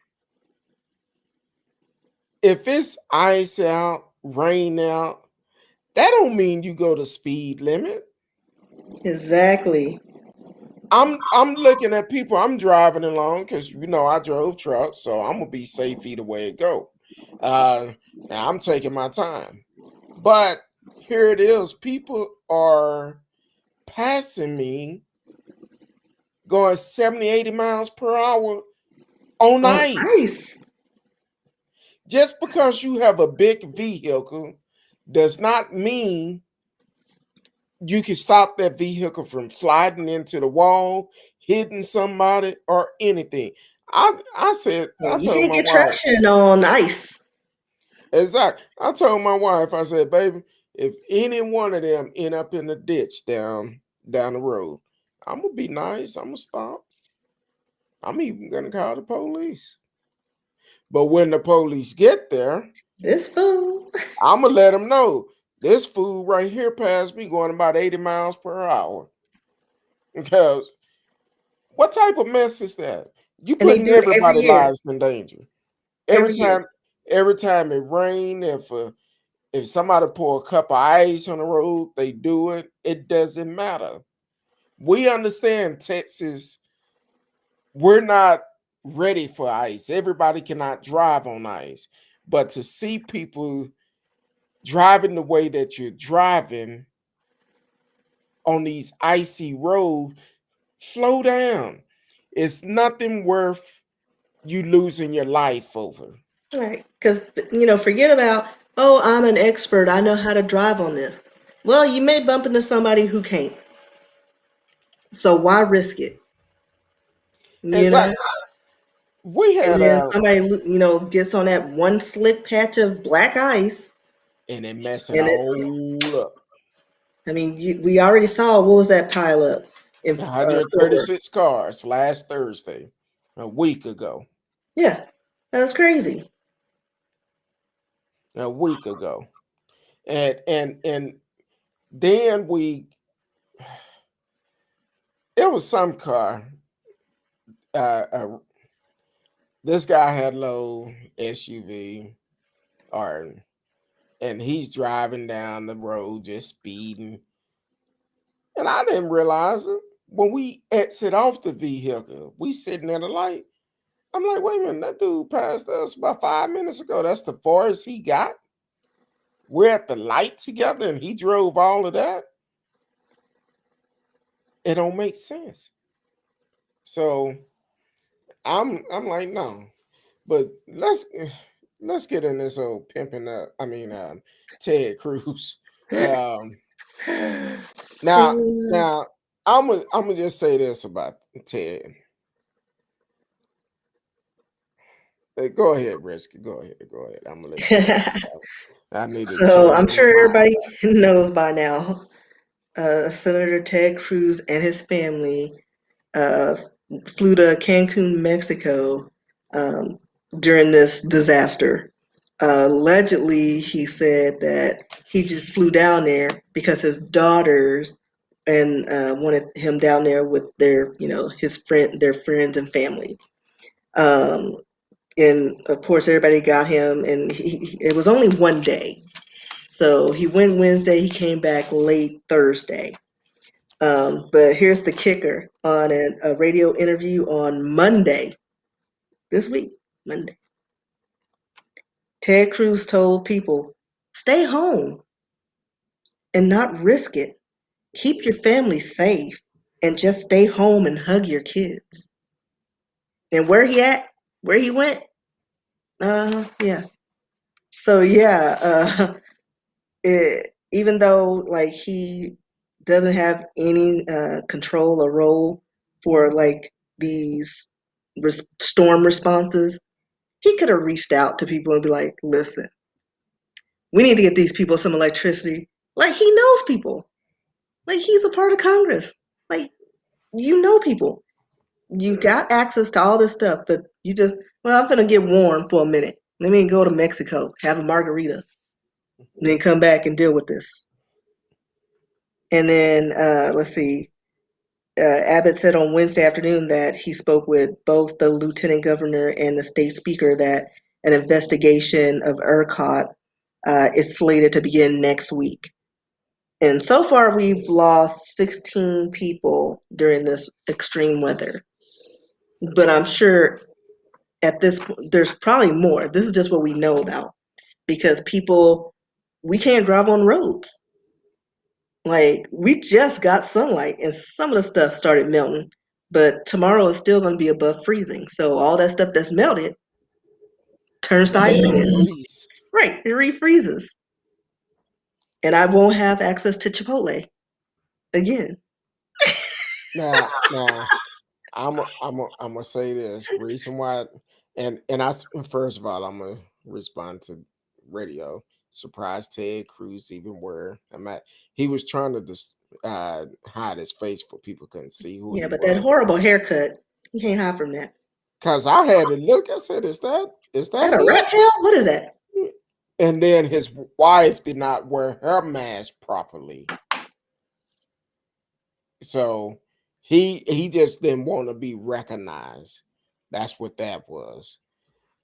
If it's ice out, rain out, that don't mean you go to speed limit. Exactly. I'm looking at people. I'm driving along because I drove trucks, so I'm gonna be safe either way it go. Uh, Now I'm taking my time, but here it is. People are passing me going 70, 80 miles per hour on On ice. ice. Just because you have a big vehicle does not mean you can stop that vehicle from sliding into the wall, hitting somebody, or anything. Yeah, I you told can't my get wife, traction on ice. exactly. I told my wife, I said, baby, if any one of them end up in the ditch down the road, I'm gonna be nice. I'm gonna stop. I'm even gonna call the police. But when the police get there, This fool. I'm gonna let them know this fool right here passed me going about 80 miles per hour. Because what type of mess is that? You And they putting do it every everybody's year. lives in danger. Every Every year. time, every time it rain, if somebody pour a cup of ice on the road, they do it. It doesn't matter. We understand Texas. We're not ready for ice. Everybody cannot drive on ice, but to see people driving the way that you're driving on these icy roads, slow down. It's nothing worth you losing your life over. All right. Because, forget about, oh, I'm an expert. I know how to drive on this. Well, you may bump into somebody who can't. So why risk it? You know? Exactly. We And had then a somebody, gets on that one slick patch of black ice. and it mess it And it's, all up. I mean, we already saw what was that pile up in Fort Worth. 136 cars last Thursday, a week ago. Yeah. That's crazy. A week ago. And then it was some car. Uh, this guy had low SUV, or and he's driving down the road just speeding. And I didn't realize it. When we exit off the vehicle, we sitting at a light. I'm like, wait a minute, that dude passed us about 5 minutes ago. That's the farthest he got. We're at the light together and he drove all of that. It don't make sense. So I'm like, no. But let's get in this old pimping up. I mean Ted Cruz. Um now now I'm gonna just say this about Ted. Go ahead, Risky. Go ahead. Go ahead. I'm gonna let you get it out. I need to So change I'm my sure mind. everybody knows by now, Senator Ted Cruz and his family uh, flew to Cancun, Mexico um, during this disaster. Allegedly, he said that he just flew down there because his daughters and wanted him down there with their friends and family. And of course, everybody got him, and it was only one day. So he went Wednesday. He came back late Thursday. But here's the kicker: on a radio interview on Monday this week, Monday, Ted Cruz told people, "Stay home and not risk it. Keep your family safe and just stay home and hug your kids." And where he at? Where he went? Yeah. So yeah, even though like he doesn't have any control or role for like these storm responses, he could have reached out to people and be like, "Listen, we need to get these people some electricity." Like he knows people. Like he's a part of Congress. Like you know people. You got access to all this stuff, but you just, well, I'm gonna get warm for a minute. Let me go to Mexico, have a margarita, and then come back and deal with this. And then let's see. Abbott said on Wednesday afternoon that he spoke with both the lieutenant governor and the state speaker that an investigation of ERCOT is slated to begin next week. And so far, we've lost 16 people during this extreme weather. But I'm sure at this point, there's probably more. This is just what we know about because people, we can't drive on roads. Like, we just got sunlight and some of the stuff started melting, but tomorrow is still going to be above freezing. So, all that stuff that's melted turns to ice again. Freeze. Right, it refreezes. And I won't have access to Chipotle again. Now, I'm gonna say this reason why, and first of all, I'm gonna respond to radio. Surprised Ted Cruz even where I'm at. He was trying to hide his face for people couldn't see who Yeah, he but that was. horrible haircut, you can't hide from that. Cause I had to look. I said, is That that a him?" rat tail? What is that? And then his wife did not wear her mask properly, so he just didn't want to be recognized. That's what that was.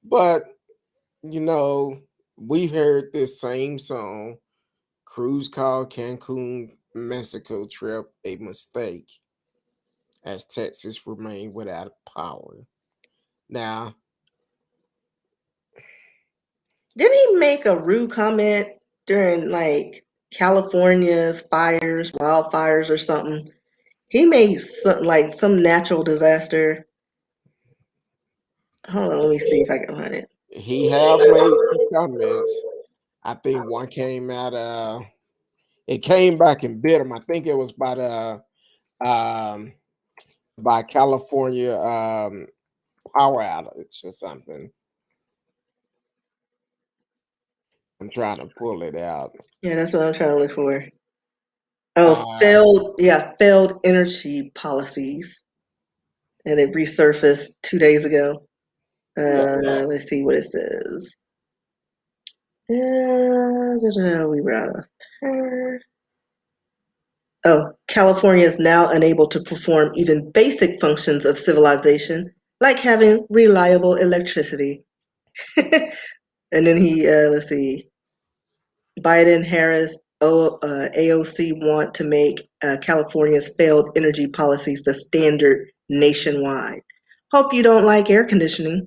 But you know, we've heard this same song. Cruz called Cancun, Mexico trip a mistake as Texas remained without power. Now, Didn't he make a rude comment during like California's fires, wildfires, or something? He made some natural disaster. Hold on, let me see if I can find it. he have made some comments. I think one came out it came back and bit him. I think it was um by California power outage or something. I'm trying to pull it out. Yeah, that's what I'm trying to look for. Oh, Uh failed energy policies, and it resurfaced 2 days ago. yeah, Let's see what it says. We were out of her. Oh, California is now unable to perform even basic functions of civilization, like having reliable electricity. And then let's see, Biden, Harris, AOC want to make California's failed energy policies the standard nationwide. Hope you don't like air conditioning.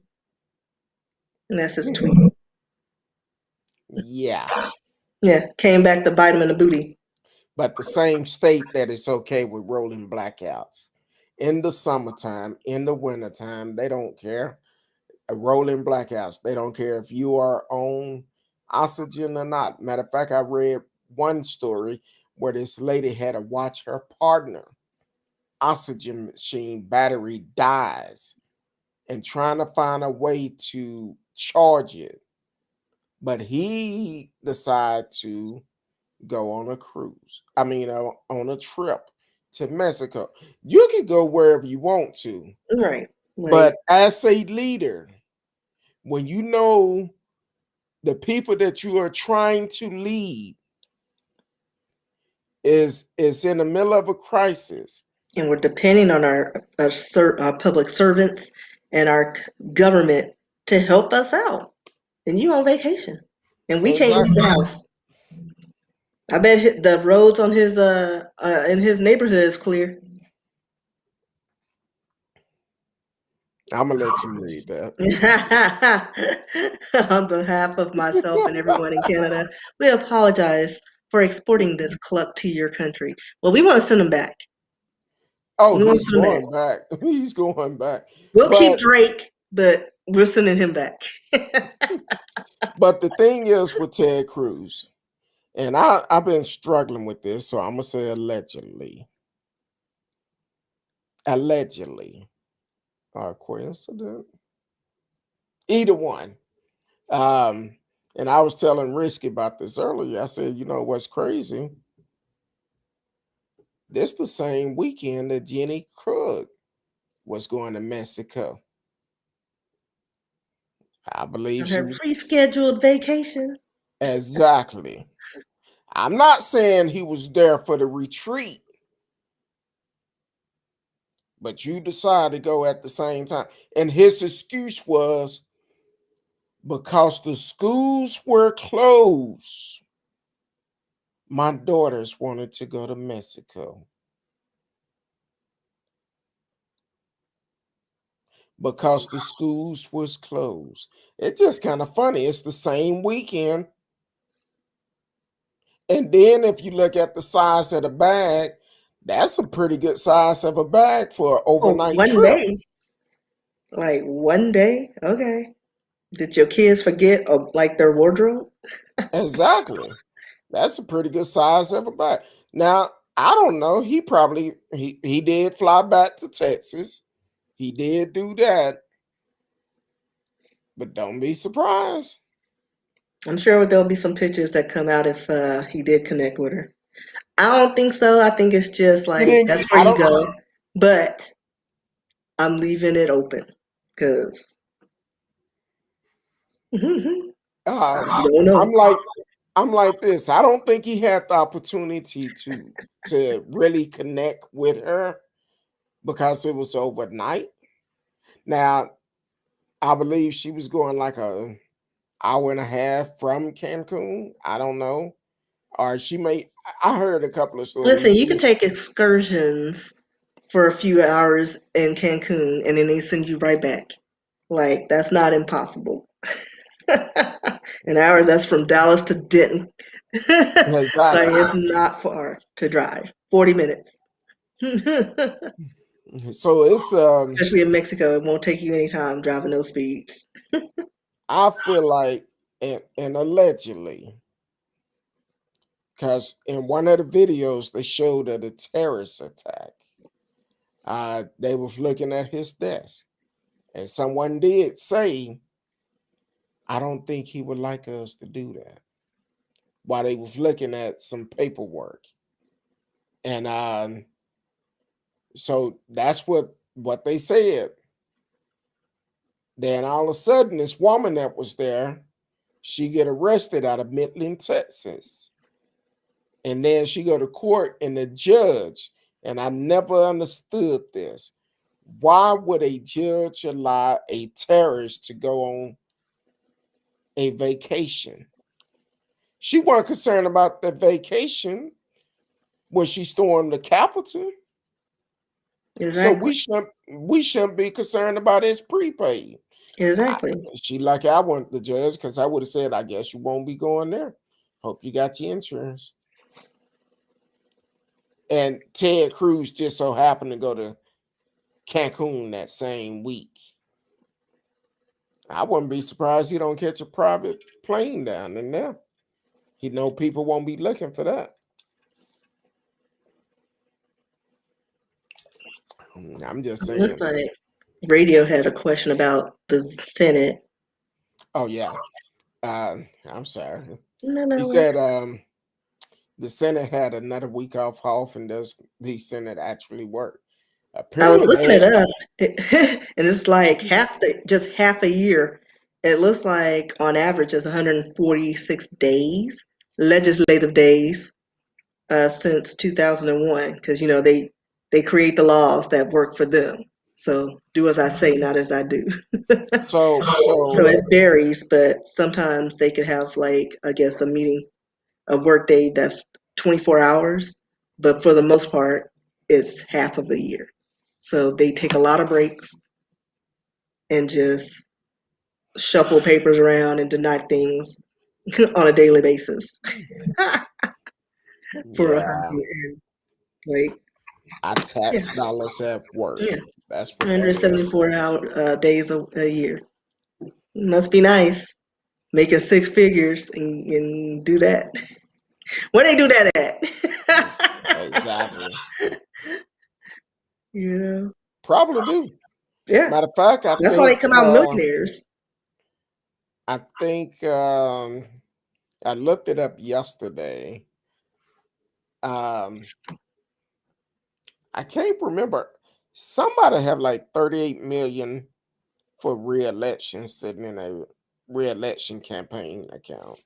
And that's his tweet. yeah. Yeah, came back to bite him in the booty. But the same state that it's okay with rolling blackouts. In the summertime, in the wintertime, they don't care. Rolling blackouts, they don't care if you are on oxygen or not. Matter of fact, I read one story where this lady had to watch her partner oxygen machine battery dies and trying to find a way to charge it. But he decided to go on a cruise. I mean, on a trip to Mexico. You can go wherever you want to, Right. Like, but as a leader, when you know the people that you are trying to lead is in the middle of a crisis, and we're depending on our public servants and our government to help us out. And you on vacation. And we can't leave the exactly. house. I bet the roads on his in his neighborhood is clear. I'm gonna let you read that. On behalf of myself and everyone in Canada, we apologize for exporting this cluck to your country. Well, we want to send him back. Oh, We want to he's send him back. going back. He's going back. We'll keep But Drake, but we're sending him back. but the thing is with Ted Cruz, and I've been struggling with this, so I'm gonna say allegedly. Allegedly. Coincident? Either one. Um, and I was telling Risky about this earlier. I said, you know what's crazy? This the same weekend that Jenny Krug was going to Mexico. I believe On she her was pre-scheduled vacation. exactly. I'm not saying he was there for the retreat, but you decided to go at the same time. And his excuse was because the schools were closed. My daughters wanted to go to Mexico. Because the schools was closed. It's just kind of funny. It's the same weekend. And then if you look at the size of the bag, that's a pretty good size of a bag for an Oh, overnight one trip. day. Like one day? Okay. Did your kids forget like their wardrobe? Exactly. That's a pretty good size of a bag. Now, I don't know. He probably he did fly back to Texas. He did do that. But don't be surprised. I'm sure there'll be some pictures that come out if he did connect with her. I don't think so. I think it's just He like didn't that's where I you don't go. But I'm leaving it open because you um don't know. I'm like I'm like this. I don't think he had the opportunity to really connect with her because it was overnight. Now, I believe she was going like a hour and a half from Cancun. I don't know. Or she may I heard a couple of stories. Listen, you can take excursions for a few hours in Cancun and then they send you right back. Like that's not impossible. An hour that's from Dallas to Denton. Like Exactly. it's not far to drive. 40 minutes. So it's Especially in Mexico, it won't take you any time driving those speeds. I feel like and allegedly, because in one of the videos they showed of the terrorist attack, they was looking at his desk, and someone did say, "I don't think he would like us to do that." While they was looking at some paperwork, and so that's what they said. Then all of a sudden, this woman that was there, she get arrested out of Midland, Texas. And then she go to court and the judge, and I never understood this. Why would a judge allow a terrorist to go on a vacation? She wasn't concerned about the vacation when she stormed the Capitol. So Exactly. we shouldn't be concerned about his prepaid. I, Exactly. she like I want the judge because I would have said, I guess you won't be going there. Hope you got your insurance. And Ted Cruz just so happened to go to Cancun that same week. I wouldn't be surprised he don't catch a private plane down in there. He know people won't be looking for that. I'm just Looks saying. like Radio had a question about the Senate. Oh yeah. I'm sorry. No, He no, said the Senate had another week off, and does the Senate actually work? I was Apparently looking they it up, and it's like just half a year. It looks like on average it's 146 days, legislative days, since 2001, because they create the laws that work for them. So do as I say, not as I do. so So it varies, but sometimes they could have like I guess a meeting a workday that's 24 hours, but for the most part, it's half of the year. So they take a lot of breaks and just shuffle papers around and deny things on a daily basis for a hundred Yeah, and like I yeah, tax dollars at work. yeah, That's what that is. 174 days a year. Must be nice making six figures and do that. Where they do that at? Exactly. you know, Probably do. yeah. Matter of fact, That's why they come out millionaires. I think I looked it up yesterday. Um, I can't remember. Somebody have like 38 million for re-election sitting in a re-election campaign account.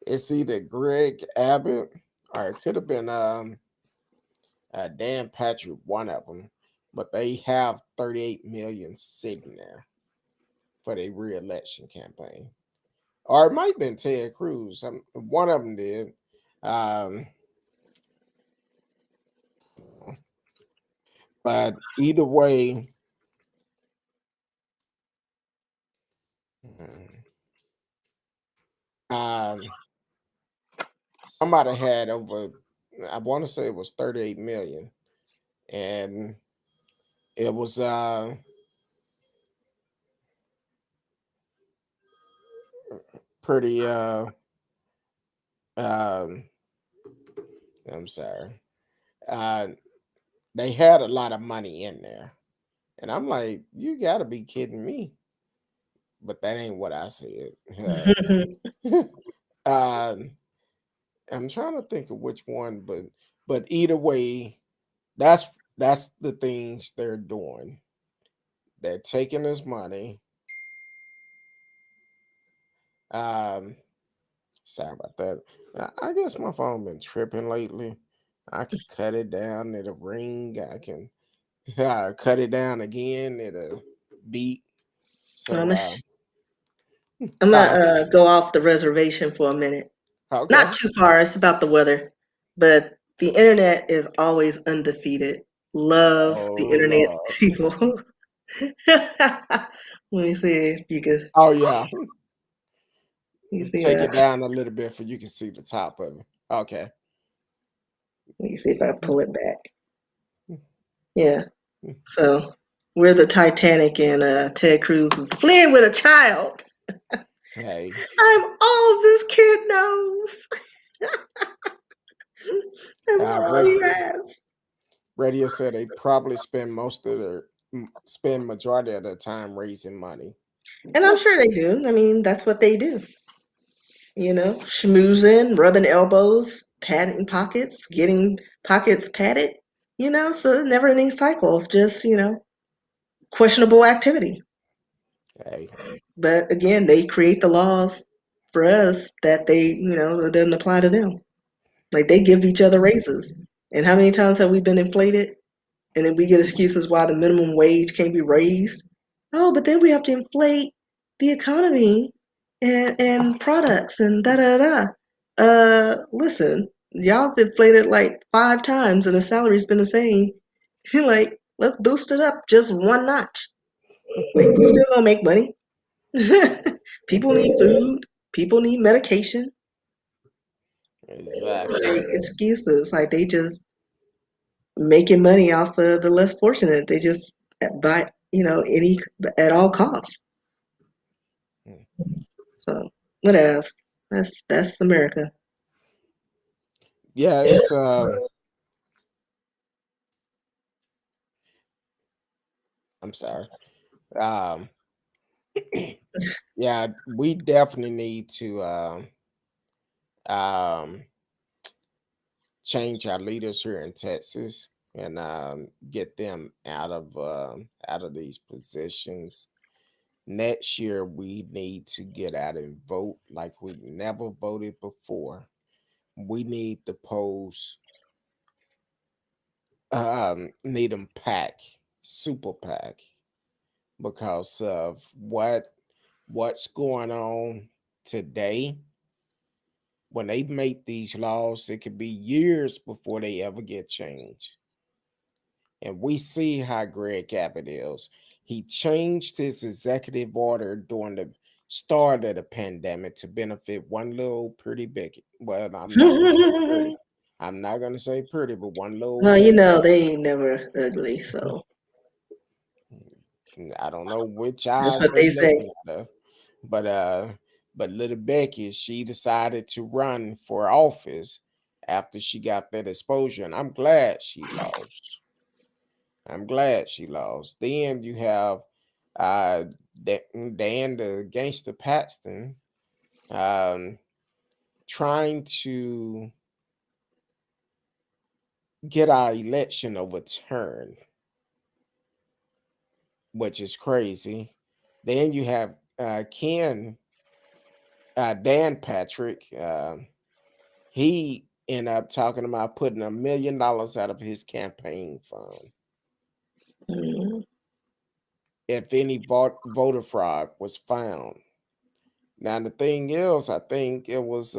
It's either Greg Abbott or it could have been Dan Patrick, one of them, but they have 38 million sitting there for their re-election campaign. Or it might have been Ted Cruz. One of them did. Um, but either way, um, somebody had over, I want to say it was 38 million. And it was pretty, um, I'm sorry. Uh, they had a lot of money in there. And I'm like, you got to be kidding me. But that ain't what I said. um, I'm trying to think of which one, but either way, that's that's the things they're doing. They're taking his money. Um, sorry about that. I guess my phone been tripping lately. I could cut it down, it'll ring. I can cut it down again, it'll beep. So I'm gonna, I'm gonna uh, go off the reservation for a minute. Not okay. too far. It's about the weather, but the internet is always undefeated. Love Oh the internet Lord. people. Let me see if you can. Oh yeah. You see Take that? it down a little bit for you can see the top of it. Okay. Let me see if I pull it back. Yeah. So we're the Titanic, and Ted Cruz is fleeing with a child. Hey, I'm all this kid knows. I'm all Red he has. Radio said they probably spend spend majority of their time raising money. And I'm sure they do. I mean, that's what they do. Schmoozing, rubbing elbows, patting pockets, getting pockets patted. So it's a never ending cycle of just, questionable activity. Hey, But again, they create the laws for us that it doesn't apply to them. Like they give each other raises. And how many times have we been inflated? And then we get excuses why the minimum wage can't be raised. Oh, but then we have to inflate the economy and products and da da da. Listen, y'all have inflated like 5 times and the salary's been the same. Like, let's boost it up just one notch. Like, we still gonna make money. People need food. People need medication. exactly. Like, excuses. Like, they just making money off of the less fortunate. They just buy, any at all costs. So what else? That's America. Yeah, it's I'm sorry. Um yeah, we definitely need to um change our leaders here in Texas and get them out of these positions. Next year we need to get out and vote like we never voted before. We need to pose need them pack, super pack, because of what's going on today. when they make these laws, it could be years before they ever get changed. And we see how Greg Abbott is. He changed his executive order during the start of the pandemic to benefit one little pretty big. Well, I'm not gonna say pretty. I'm not gonna say pretty, but one little Well, bitty. they ain't never ugly, so I don't know which that's eyes what they they say. looking at her, but little Becky, she decided to run for office after she got that exposure, and I'm glad she lost. I'm glad she lost. Then you have Dan the gangster Paxton um, trying to get our election overturned, which is crazy. Then you have Dan Patrick. He ended up talking about putting $1 million out of his campaign fund Mm. if any voter fraud was found. Now the thing is, I think it was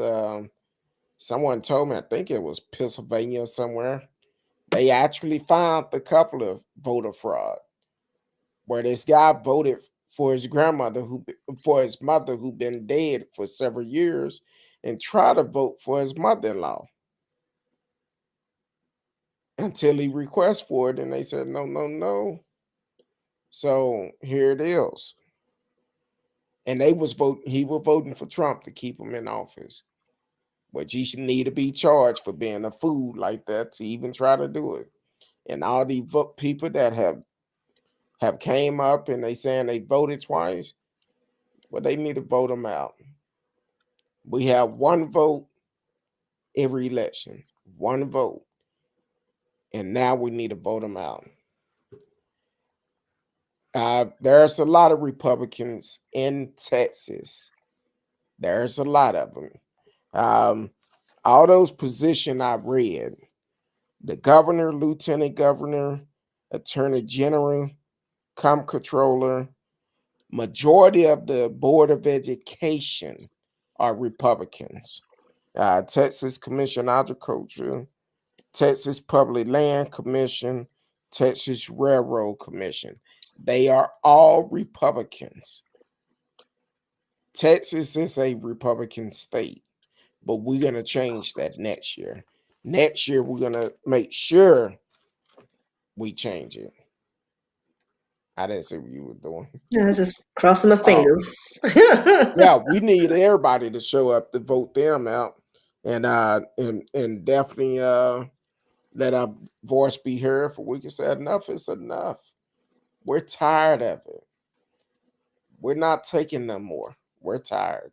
someone told me, I think it was Pennsylvania somewhere. They actually found a couple of voter fraud where this guy voted for his grandmother for his mother who'd been dead for several years and tried to vote for his mother-in-law until he requests for it and they said no, no, no. So here it is. And he was voting for Trump to keep him in office. Which he should need to be charged for being a fool like that to even try to do it. And all these people that have came up and they saying they voted twice, well, they need to vote them out. We have one vote every election, one vote, and now we need to vote them out. There's a lot of Republicans in Texas. There's a lot of them. All those positions I read, the governor, lieutenant governor, attorney general, comptroller, majority of the board of education are Republicans. Texas Commission on Agriculture, Texas Public Land Commission, Texas Railroad Commission. They are all Republicans. Texas is a Republican state, but we're going to change that next year. Next year, we're going to make sure we change it. I didn't see what you were doing. Yeah, I was just crossing my Oh, fingers. yeah, we need everybody to show up to vote them out, and definitely let our voice be heard. For we can say enough is enough. We're tired of it. We're not taking no more. We're tired.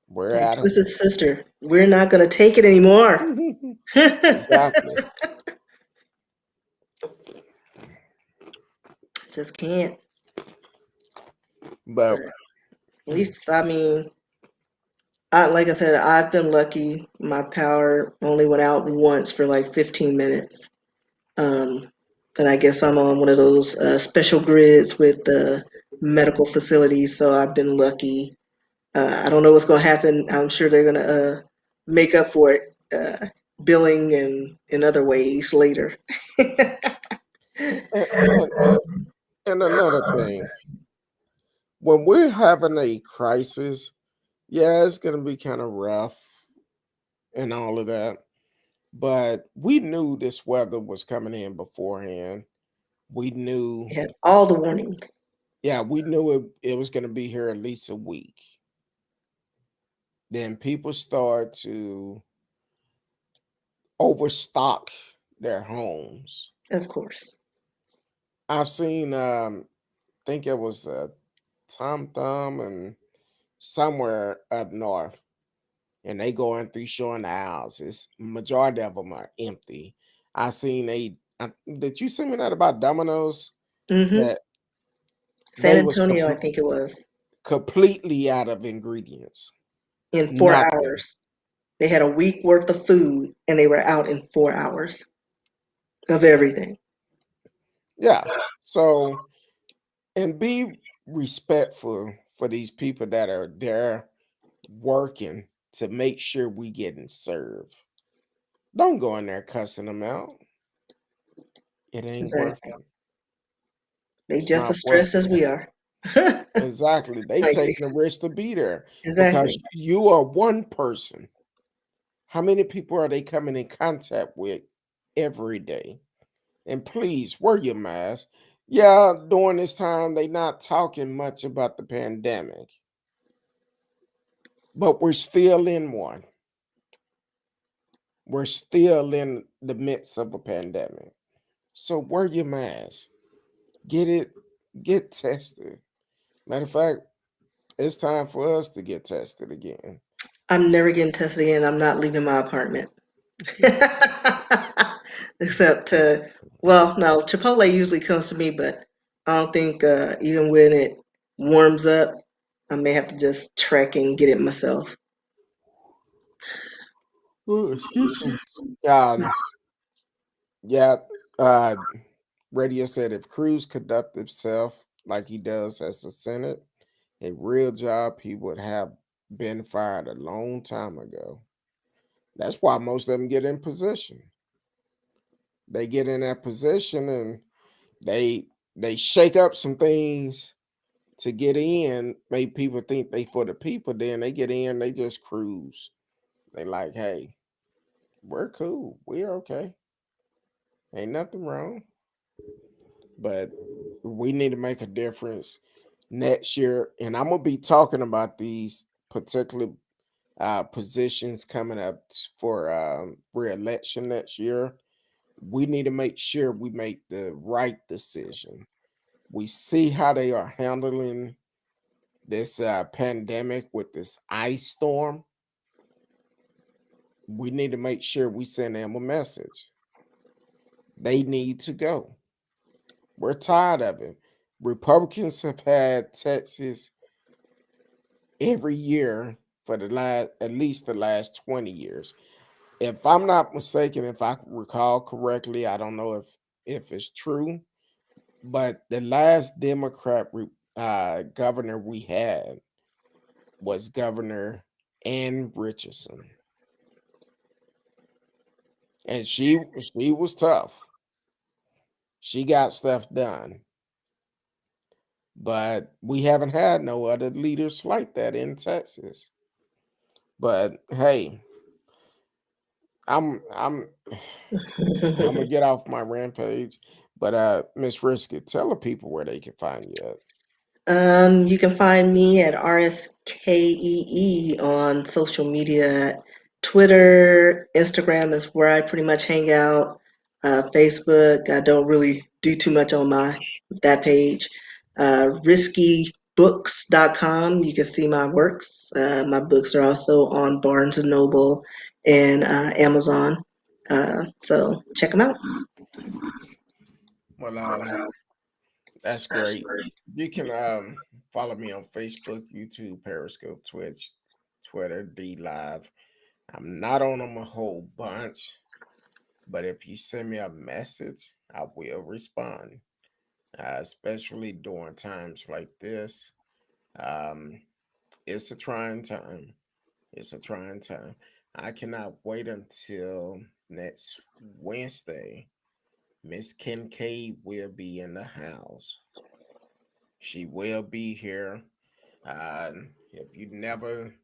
We're Like out of Twisted Sister, we're not gonna take it anymore. it. Just Exactly. can't. But But at least, I mean, like I said, I've been lucky. My power only went out once for like 15 minutes. Um, and I guess I'm on one of those special grids with the medical facilities, so I've been lucky. I don't know what's going to happen. I'm sure they're going to make up for it, billing and in other ways later. and, and, and another thing, when we're having a crisis, yeah, it's gonna be kind of rough and all of that. But we knew this weather was coming in beforehand. We knew, Had all the warnings. yeah, we knew it was going to be here at least a week. Then people start to overstock their homes. Of course. I've seen, I think it was Tom Thumb and somewhere up north, and they going through showing the houses. Majority of them are empty. I seen did you see me that about Domino's Hmm. that San they was Antonio, I think it was, completely out of ingredients. in four Nothing. hours. They had a week worth of food and they were out in 4 hours of everything. Yeah. So, and be respectful for these people that are there working. to make sure we getting served. Don't go in there cussing them out. It ain't worth Exactly. it. They It's just as not worth stressed as it. we are. Exactly. They Like, taking the risk to be there because exactly. you are one person. How many people are they coming in contact with every day? And please wear your mask. Yeah, during this time they not talking much about the pandemic, but we're still in one. We're still in the midst of a pandemic. So wear your mask. Get it, get tested. Matter of fact, it's time for us to get tested again. I'm never getting tested again. I'm not leaving my apartment. Except well, no, Chipotle usually comes to me, but I don't think even when it warms up, I may have to just trek and get it myself. Oh, excuse me. Um, yeah, uh, Radio said if Cruz conduct himself like he does as the Senate, a real job, he would have been fired a long time ago. That's why most of them get in position. They get in that position and they shake up some things to get in, make people think they for the people. Then they get in, they just cruise. They like, hey, we're cool, we're okay, ain't nothing wrong. But we need to make a difference next year. And I'm gonna be talking about these particular positions coming up for re-election next year. We need to make sure we make the right decision. We see how they are handling this pandemic with this ice storm. We need to make sure we send them a message. They need to go. We're tired of it. Republicans have had Texas every year for the last at least the last 20 years. If I'm not mistaken, if I recall correctly, I don't know if it's true, but the last Democrat governor we had was Governor Ann Richardson, and she was tough. She got stuff done, but we haven't had no other leaders like that in Texas. But hey, I'm I'm gonna get off my rampage. But Miss Risky, tell the people where they can find you at. You can find me at RSKEE on social media. Twitter, Instagram is where I pretty much hang out. Facebook, I don't really do too much on my that page. Riskybooks.com, you can see my works. My books are also on Barnes and Noble and Amazon. So check them out. Well, that's great. You can follow me on Facebook, YouTube, Periscope, Twitch, Twitter, D Live. I'm not on them a whole bunch, but if you send me a message, I will respond. Especially during times like this. Um, it's a trying time. It's a trying time. I cannot wait until next Wednesday. Miss Kincaid will be in the house. She will be here. If you never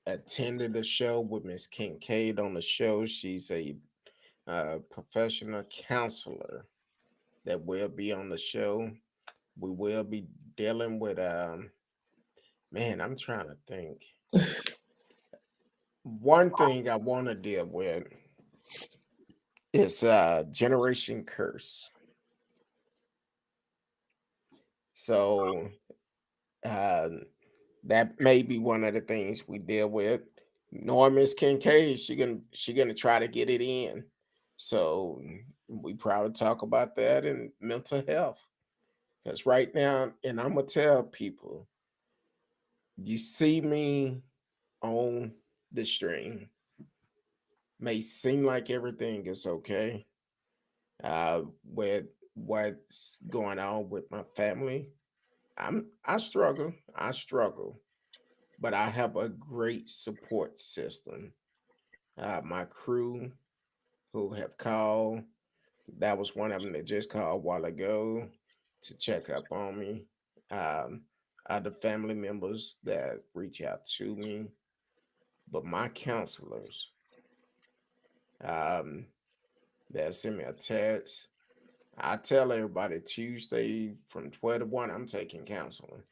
attended the show with Miss Kincaid on the show, she's a professional counselor that will be on the show. We will be dealing with man, I'm trying to think. One thing I want to deal with is generation curse. So uh that may be one of the things we deal with. Knowing Miss Kincaid, she gonna try to get it in. So we probably talk about that and mental health. Because right now, and I'm gonna tell people, you see me on the stream, may seem like everything is okay. With what's going on with my family, I struggle. I struggle. but I have a great support system. My crew who have called, that was one of them that just called a while ago to check up on me. Um, Other family members that reach out to me, but my counselors um, that send me a text. I tell everybody Tuesday from 12 to 1, I'm taking counseling.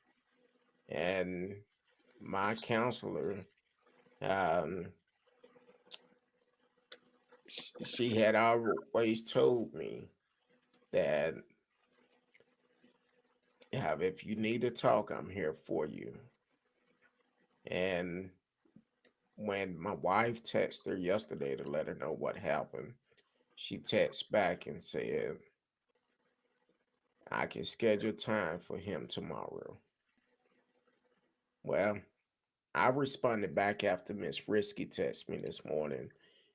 And my counselor, um, she had always told me that if you need to talk, I'm here for you. And when my wife texted her yesterday to let her know what happened, she texted back and said, I can schedule time for him tomorrow. Well, I responded back after Miss Risky texted me this morning.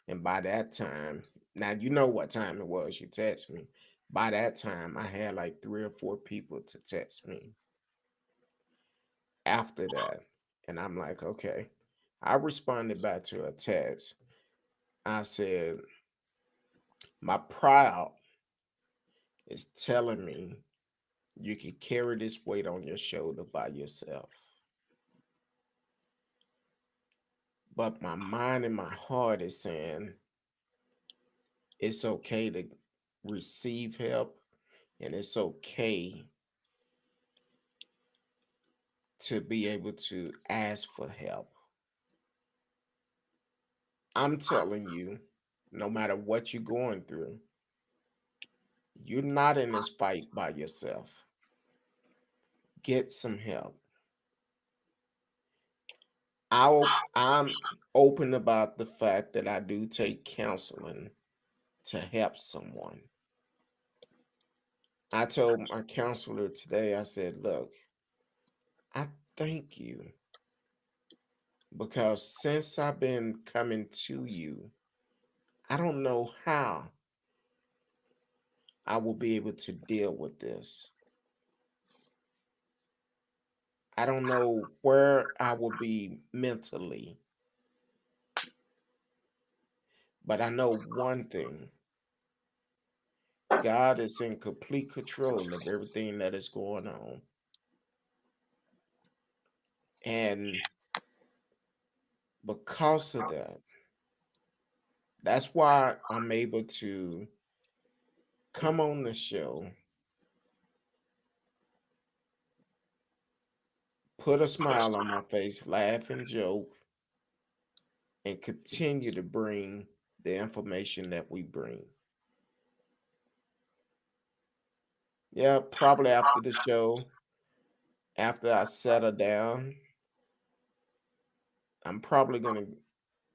And by that time, now you know what time it was she texted me. By that time, I had like 3 or 4 people to text me after that. And I'm like, okay. I responded back to a text. I said, my pride is telling me you can carry this weight on your shoulder by yourself. But my mind and my heart is saying it's okay to receive help and it's okay to be able to ask for help. I'm telling you, no matter what you're going through, you're not in this fight by yourself. Get some help. I'm open about the fact that I do take counseling to help someone. I told my counselor today, I said, look, I thank you because since I've been coming to you, I don't know how I will be able to deal with this. I don't know where I will be mentally, but I know one thing. God is in complete control of everything that is going on. And because of that, that's why I'm able to come on the show, put a smile on my face, laugh and joke, and continue to bring the information that we bring. Yeah, probably after the show, after I settle down, I'm probably going to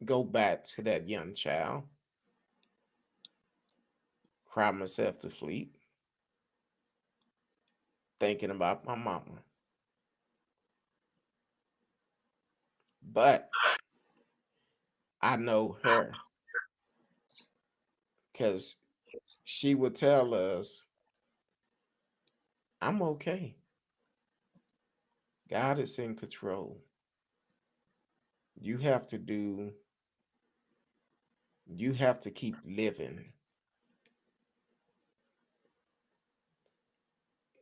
go back to that young child, cry myself to sleep, thinking about my mama. But I know her because she would tell us, I'm okay. God is in control. You have to do, you have to keep living.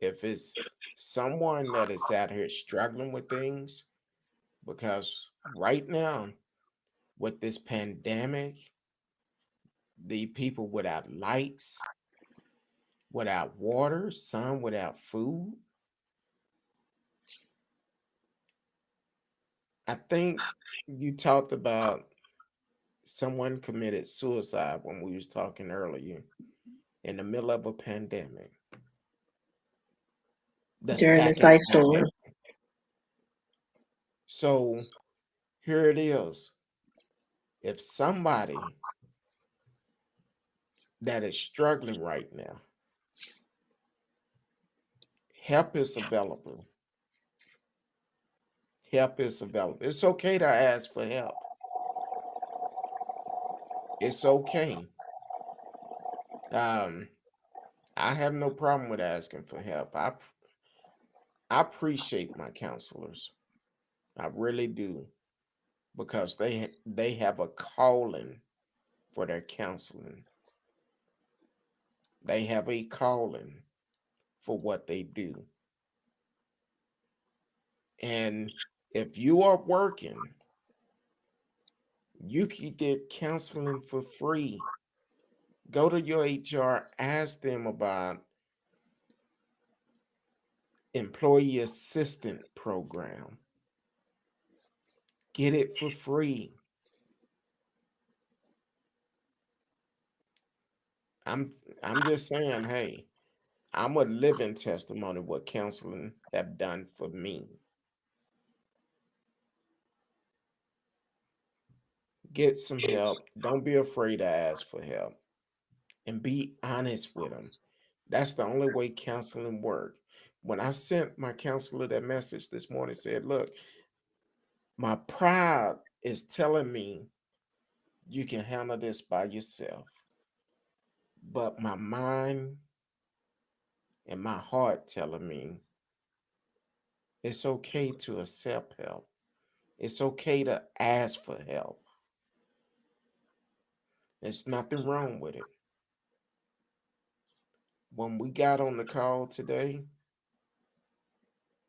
If it's someone that is out here struggling with things, because right now, with this pandemic, the people without lights, without water, some without food, I think you talked about someone committed suicide when we was talking earlier in the middle of a pandemic. The during this second ice time. storm. So here it is. If somebody that is struggling right now, help is available. Help is available. It's okay to ask for help. It's okay. Um, I have no problem with asking for help. I appreciate my counselors. I really do, because they have a calling for their counseling. They have a calling for what they do. And if you are working, you can get counseling for free. Go to your HR, ask them about employee assistant program. Get it for free. I'm I'm just saying, hey, I'm a living testimony what counseling have done for me. Get some help. Don't be afraid to ask for help and be honest with them. That's the only way counseling works. When I sent my counselor that message this morning, said, look, my pride is telling me you can handle this by yourself. But my mind and my heart telling me it's okay to accept help. It's okay to ask for help. There's nothing wrong with it. When we got on the call today,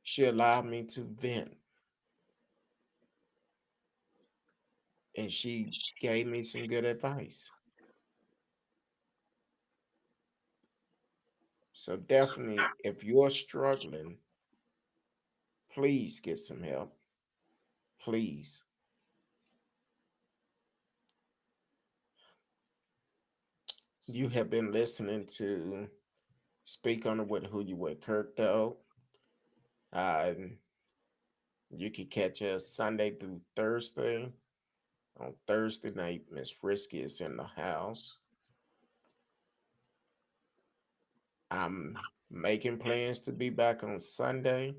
she allowed me to vent and she gave me some good advice. So definitely, if you're struggling, please get some help. Please. You have been listening to Speak On It with Who You With Kirk, though. Uh, you can catch us Sunday through Thursday. On Thursday night, Miss Frisky is in the house. I'm making plans to be back on Sunday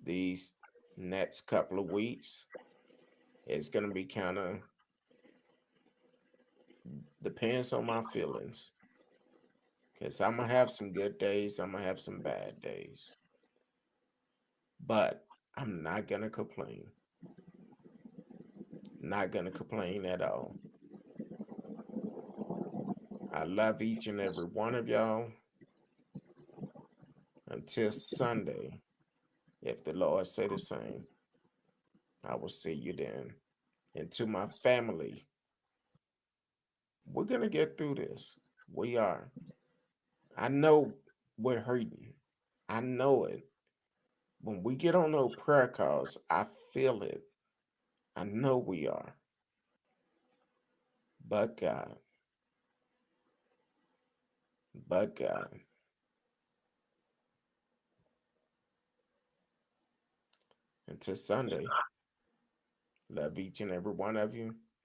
these next couple of weeks. It's going to be kind of depends on my feelings, because I'm going to have some good days. I'm going to have some bad days. But I'm not going to complain. Not going to complain at all. I love each and every one of y'all. Until Sunday, if the Lord say the same, I will see you then. And to my family, we're going to get through this. We are. I know we're hurting. I know it. When we get on those prayer calls, I feel it. I know we are. But God, but God. Until Sunday, love each and every one of you.